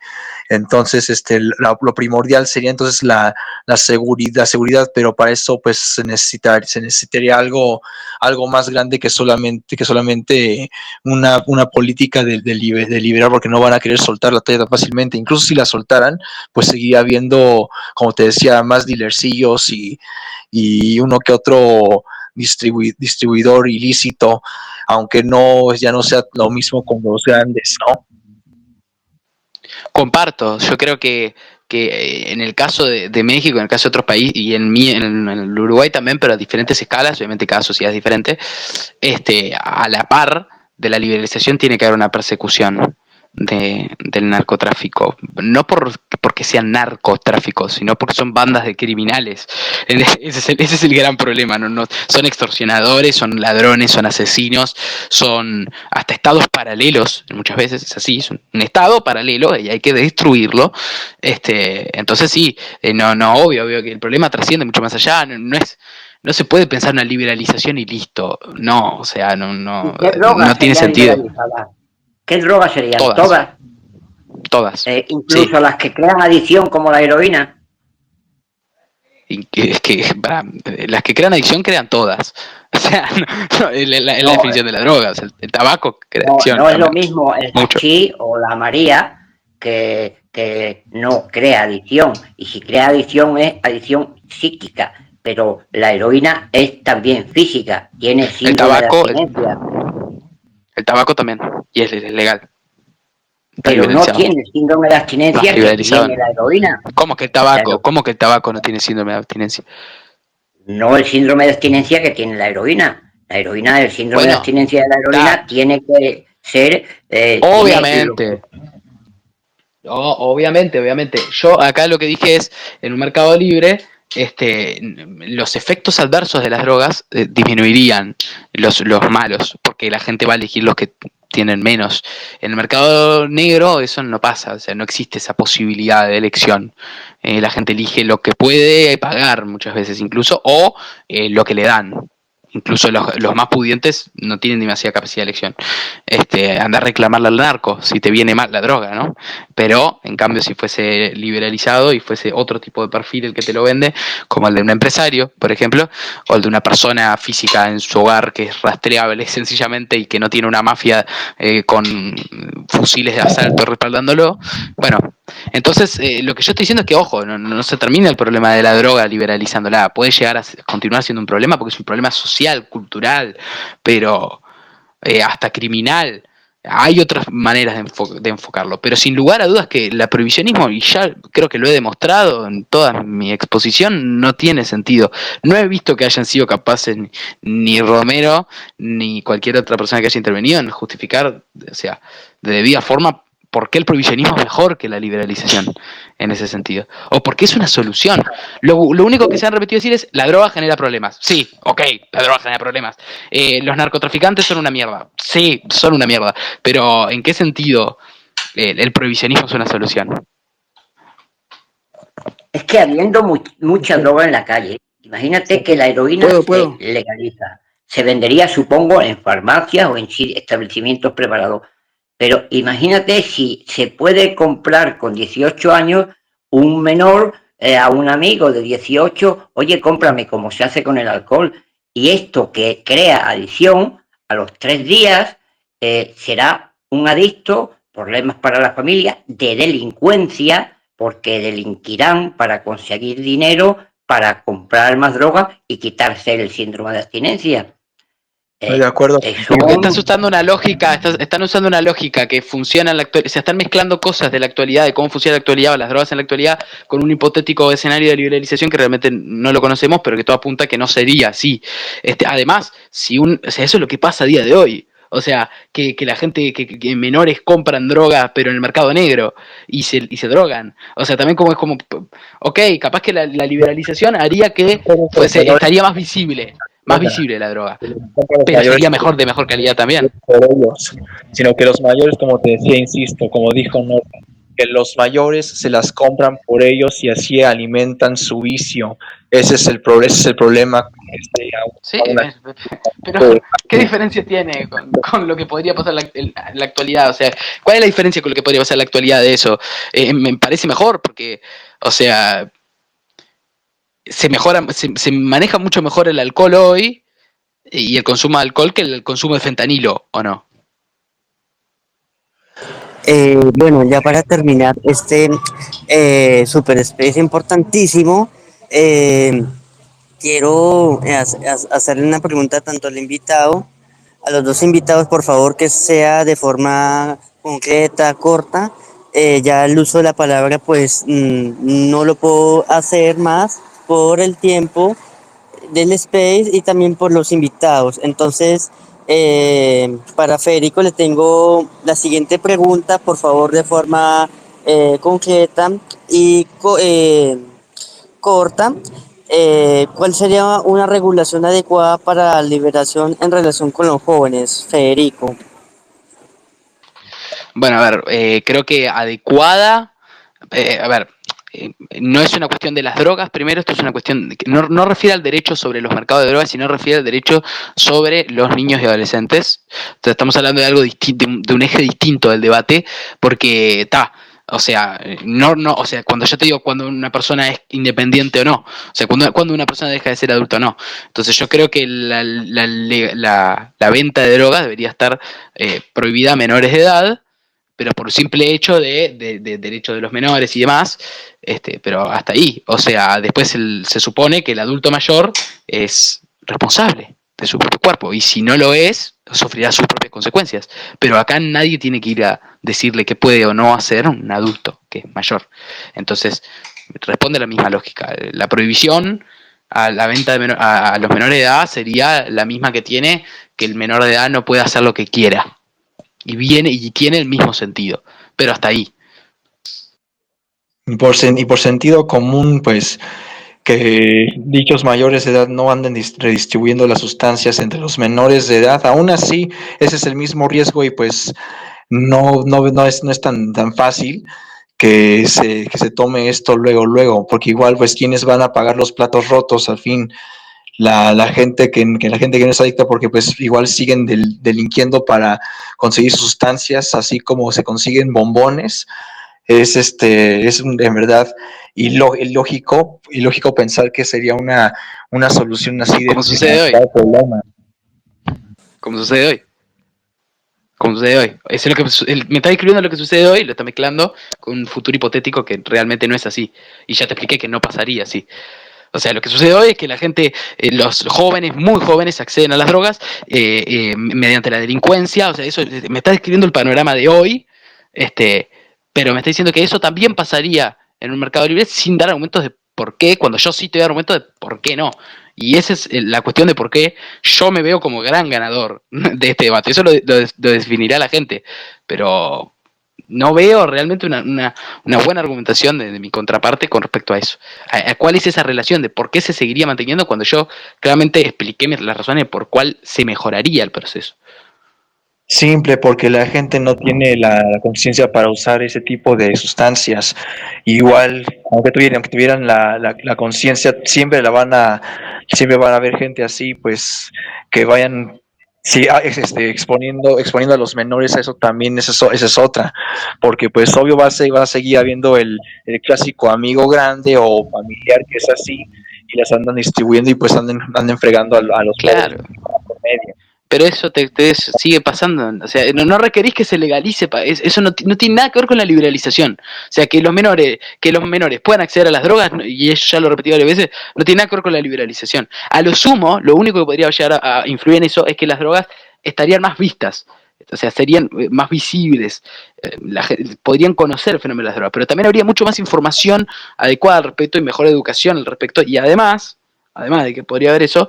Entonces, lo primordial sería entonces la seguridad, pero para eso pues se necesitaría algo más grande que solamente una política de liberar, porque no van a querer soltar la toalla tan fácilmente. Incluso si la soltaran, pues seguiría habiendo, como te decía, más dealercillos y uno que otro distribuidor ilícito, aunque ya no sea lo mismo con los grandes, ¿no? Comparto, yo creo que en el caso de México, en el caso de otros países, y en el Uruguay también, pero a diferentes escalas, obviamente cada sociedad es diferente, a la par de la liberalización tiene que haber una persecución del narcotráfico, no porque sean narcotráficos, sino porque son bandas de criminales. Ese es el gran problema. No, son extorsionadores, son ladrones, son asesinos, son hasta estados paralelos, muchas veces es así, son un estado paralelo y hay que destruirlo. Entonces sí, obvio que el problema trasciende mucho más allá, no se puede pensar una liberalización y listo, no, o sea, no tiene sentido. ¿Qué drogas serían? Todas. Incluso sí. Las que crean adicción, como la heroína. Las que crean adicción crean todas. O sea, es la definición de la droga. O sea, el tabaco crea adicción. No es lo mismo el hachís o la María que no crea adicción. Y si crea adicción es adicción psíquica. Pero la heroína es también física. Tiene síndrome de abstinencia. El tabaco también, y es legal. Pero no tiene el síndrome de abstinencia que tiene la heroína. ¿Cómo que el tabaco? Claro. ¿Cómo que el tabaco no tiene síndrome de abstinencia? No el síndrome de abstinencia que tiene la heroína. La heroína, el síndrome de abstinencia de la heroína tiene que ser... obviamente. Obviamente. Yo acá lo que dije es, en un mercado libre... los efectos adversos de las drogas disminuirían los malos, porque la gente va a elegir los que tienen menos. En el mercado negro eso no pasa, o sea, no existe esa posibilidad de elección. La gente elige lo que puede pagar muchas veces incluso, o lo que le dan. Incluso los más pudientes no tienen demasiada capacidad de elección. Anda a reclamarle al narco si te viene mal la droga, ¿no? Pero, en cambio, si fuese liberalizado y fuese otro tipo de perfil el que te lo vende, como el de un empresario, por ejemplo, o el de una persona física en su hogar que es rastreable sencillamente y que no tiene una mafia con fusiles de asalto respaldándolo, bueno, entonces lo que yo estoy diciendo es que, ojo, no se termina el problema de la droga liberalizándola. Puede llegar a continuar siendo un problema porque es un problema social, cultural, pero hasta criminal. Hay otras maneras de enfocarlo, pero sin lugar a dudas que el prohibicionismo, y ya creo que lo he demostrado en toda mi exposición, no tiene sentido. No he visto que hayan sido capaces ni Romero ni cualquier otra persona que haya intervenido en justificar, o sea, de debida forma, por qué el prohibicionismo es mejor que la liberalización en ese sentido. O porque es una solución. Lo único que se han repetido decir es, la droga genera problemas. Sí, ok, la droga genera problemas. Los narcotraficantes son una mierda. Sí, son una mierda. Pero ¿en qué sentido el prohibicionismo es una solución? Es que habiendo mucha droga en la calle, imagínate que la heroína se legaliza. Se vendería, supongo, en farmacias o en establecimientos preparados. Pero imagínate si se puede comprar con 18 años un menor a un amigo de 18, oye, cómprame, como se hace con el alcohol. Y esto que crea adicción, a los 3 días será un adicto, problemas para la familia, de delincuencia, porque delinquirán para conseguir dinero, para comprar más droga y quitarse el síndrome de abstinencia. Estoy de acuerdo. Están usando una lógica que funciona en la actualidad. Se están mezclando cosas de la actualidad, de cómo funciona la actualidad o las drogas en la actualidad, con un hipotético escenario de liberalización que realmente no lo conocemos, pero que todo apunta que no sería así. Además, o sea, eso es lo que pasa a día de hoy. O sea, que la gente, que menores compran drogas, pero en el mercado negro, y se drogan. O sea, también como es como, ok, capaz que la liberalización haría que estaría más visible la droga, Los pero mayores sería mejor, de mejor calidad también. por ellos, sino que los mayores, como te decía, insisto, como dijo Norma, que los mayores se las compran por ellos y así alimentan su vicio. Ese es el problema con Sí, pero ¿qué diferencia tiene con lo que podría pasar en la actualidad? O sea, ¿cuál es la diferencia con lo que podría pasar en la actualidad de eso? Me parece mejor porque, o sea, se maneja mucho mejor el alcohol hoy y el consumo de alcohol que el consumo de fentanilo, ¿o no? Bueno, ya para terminar este super space importantísimo, eh, quiero hacerle una pregunta tanto al invitado, a los dos invitados, por favor, que sea de forma concreta, corta. Ya el uso de la palabra, pues no lo puedo hacer más por el tiempo del space y también por los invitados. Entonces, para Federico le tengo la siguiente pregunta, por favor, de forma concreta y corta. ¿Cuál sería una regulación adecuada para la liberación en relación con los jóvenes, Federico? Bueno, a ver, creo que adecuada, a ver, no es una cuestión de las drogas, primero esto es una cuestión que no refiere al derecho sobre los mercados de drogas, sino refiere al derecho sobre los niños y adolescentes. Entonces estamos hablando de algo distinto, de un eje distinto del debate, porque o sea, o sea, cuando yo te digo cuando una persona es independiente o no, o sea, cuando una persona deja de ser adulto o no. Entonces yo creo que la venta de drogas debería estar prohibida a menores de edad, pero por simple hecho de derechos de los menores y demás, pero hasta ahí. O sea, después se supone que el adulto mayor es responsable de su propio cuerpo, y si no lo es, sufrirá sus propias consecuencias. Pero acá nadie tiene que ir a decirle qué puede o no hacer un adulto que es mayor. Entonces, responde la misma lógica. La prohibición a la venta a los menores de edad sería la misma que tiene que el menor de edad no puede hacer lo que quiera. Y tiene el mismo sentido, pero hasta ahí. y por sentido común, pues que dichos mayores de edad no anden redistribuyendo las sustancias entre los menores de edad. Aún así, ese es el mismo riesgo y pues no es tan fácil que se tome esto luego, porque igual pues quienes van a pagar los platos rotos al fin, la gente la gente que no es adicta, porque pues igual siguen delinquiendo para conseguir sustancias, así como se consiguen bombones. En verdad ilógico pensar que sería una solución así de Como sucede hoy. problema. Como sucede hoy. Como sucede hoy. Eso es lo que me está describiendo lo que sucede hoy, lo está mezclando con un futuro hipotético que realmente no es así. Y ya te expliqué que no pasaría así. O sea, lo que sucede hoy es que la gente, los jóvenes, muy jóvenes, acceden a las drogas mediante la delincuencia. O sea, eso me está describiendo el panorama de hoy, pero me está diciendo que eso también pasaría en un mercado libre sin dar argumentos de por qué, cuando yo sí te doy argumentos de por qué no. Y esa es la cuestión de por qué yo me veo como gran ganador de este debate. Eso lo definirá la gente, pero no veo realmente una buena argumentación de mi contraparte con respecto a eso. A cuál es esa relación de por qué se seguiría manteniendo cuando yo claramente expliqué las razones por cuál se mejoraría el proceso. Simple, porque la gente no tiene la conciencia para usar ese tipo de sustancias. Igual, aunque tuvieran la conciencia, siempre van a haber gente así, pues, que vayan, sí, exponiendo a los menores a eso también, esa es otra, porque pues obvio va a seguir habiendo el clásico amigo grande o familiar que es así, y las andan distribuyendo y pues anden fregando a los Claro. por medio. Pero eso te sigue pasando. O sea, no requerís que se legalice. Eso no tiene nada que ver con la liberalización. O sea, que los menores puedan acceder a las drogas, y eso ya lo he repetido varias veces, no tiene nada que ver con la liberalización. A lo sumo, lo único que podría llegar a influir en eso es que las drogas estarían más vistas. O sea, serían más visibles. Podrían conocer el fenómeno de las drogas. Pero también habría mucho más información adecuada al respecto y mejor educación al respecto. Y además de que podría haber eso,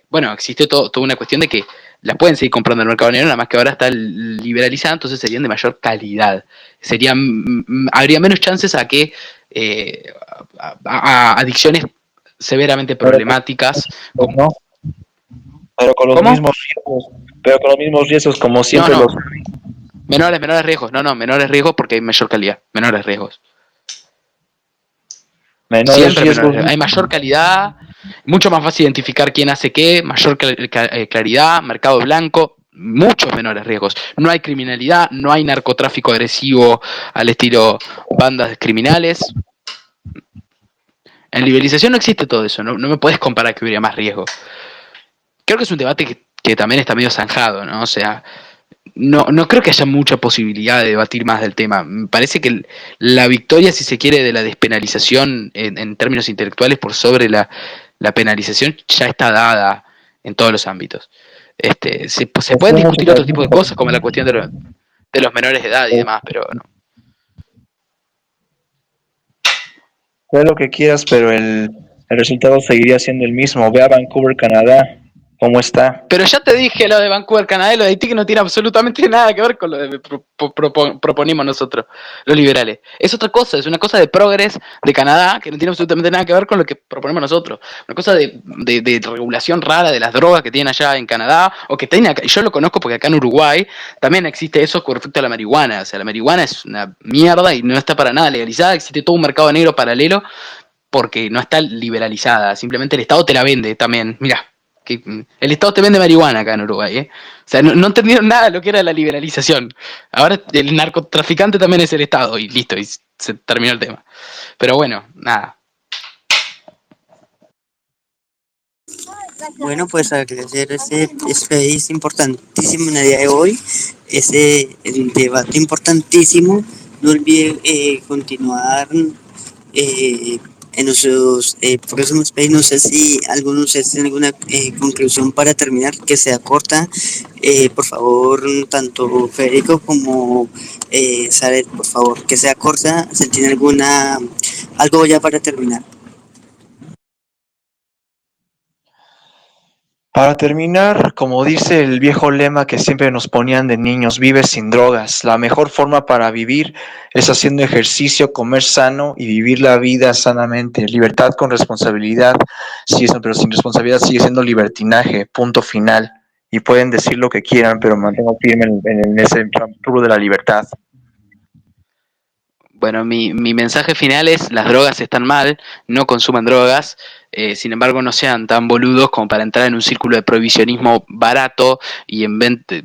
bueno, existe toda una cuestión de que las pueden seguir comprando en el mercado negro, nada más que ahora está liberalizada, entonces serían de mayor calidad. Habría menos chances a que a adicciones severamente problemáticas. ¿No? Pero con los ¿Cómo? mismos riesgos, como siempre No. los... Menores riesgos, menores riesgos porque hay mayor calidad, menores riesgos. Siempre riesgos. hay mayor calidad, mucho más fácil identificar quién hace qué, mayor claridad, mercado blanco, muchos menores riesgos. No hay criminalidad, no hay narcotráfico agresivo al estilo bandas criminales. En liberalización no existe todo eso, no me puedes comparar que hubiera más riesgo. Creo que es un debate que también está medio zanjado, ¿no? O sea, no creo que haya mucha posibilidad de debatir más del tema. Me parece que la victoria, si se quiere, de la despenalización en términos intelectuales por sobre la penalización ya está dada en todos los ámbitos. Se pueden discutir otro tipo de cosas, como la cuestión de los menores de edad y demás, pero no. Sé lo que quieras, pero el resultado seguiría siendo el mismo. Ve a Vancouver, Canadá. ¿Cómo está? Pero ya te dije lo de Vancouver, Canadá y lo de Haití, que no tiene absolutamente nada que ver con lo que proponemos nosotros, los liberales. Es otra cosa, es una cosa de progres de Canadá que no tiene absolutamente nada que ver con lo que proponemos nosotros. Una cosa de regulación rara de las drogas que tienen allá en Canadá, o que tienen acá. Yo lo conozco porque acá en Uruguay también existe eso con respecto a la marihuana. O sea, la marihuana es una mierda y no está para nada legalizada. Existe todo un mercado negro paralelo porque no está liberalizada. Simplemente el Estado te la vende también. Mirá. Que el Estado te vende marihuana acá en Uruguay, ¿eh? O sea, no entendieron nada de lo que era la liberalización. Ahora el narcotraficante también es el Estado y listo, y se terminó el tema. Pero bueno, nada. Bueno, pues agradecer ese space importantísimo en el día de hoy, ese debate importantísimo. No olviden continuar en nuestros próximos space. No sé si algunos de ustedes tienen alguna conclusión para terminar, que sea corta. Por favor, tanto Federico como Saret, por favor, que sea corta. Si tiene algo ya para terminar. Para terminar, como dice el viejo lema que siempre nos ponían de niños, vive sin drogas. La mejor forma para vivir es haciendo ejercicio, comer sano y vivir la vida sanamente. Libertad con responsabilidad, pero sin responsabilidad sigue siendo libertinaje, punto final. Y pueden decir lo que quieran, pero mantengo firme en ese futuro de la libertad. Bueno, mi mensaje final es: las drogas están mal, no consuman drogas, sin embargo no sean tan boludos como para entrar en un círculo de prohibicionismo barato y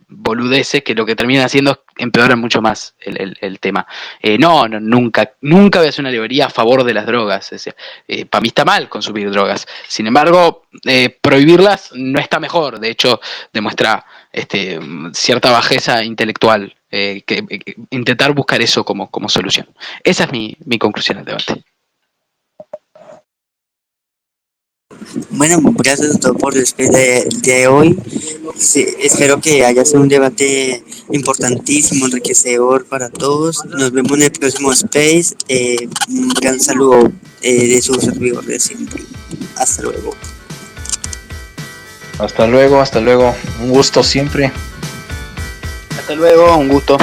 boludeces que lo que terminan haciendo empeoran mucho más el tema. Nunca voy a hacer una alegoría a favor de las drogas. Para mí está mal consumir drogas, sin embargo prohibirlas no está mejor, de hecho demuestra cierta bajeza intelectual. Intentar buscar eso como solución. Esa es mi conclusión al debate. Bueno, gracias a todos por el día de hoy. Sí, espero que haya sido un debate importantísimo, enriquecedor para todos. Nos vemos en el próximo Space. Un gran saludo de su servidor de siempre. Hasta luego. Hasta luego. Un gusto siempre. Hasta luego, un gusto.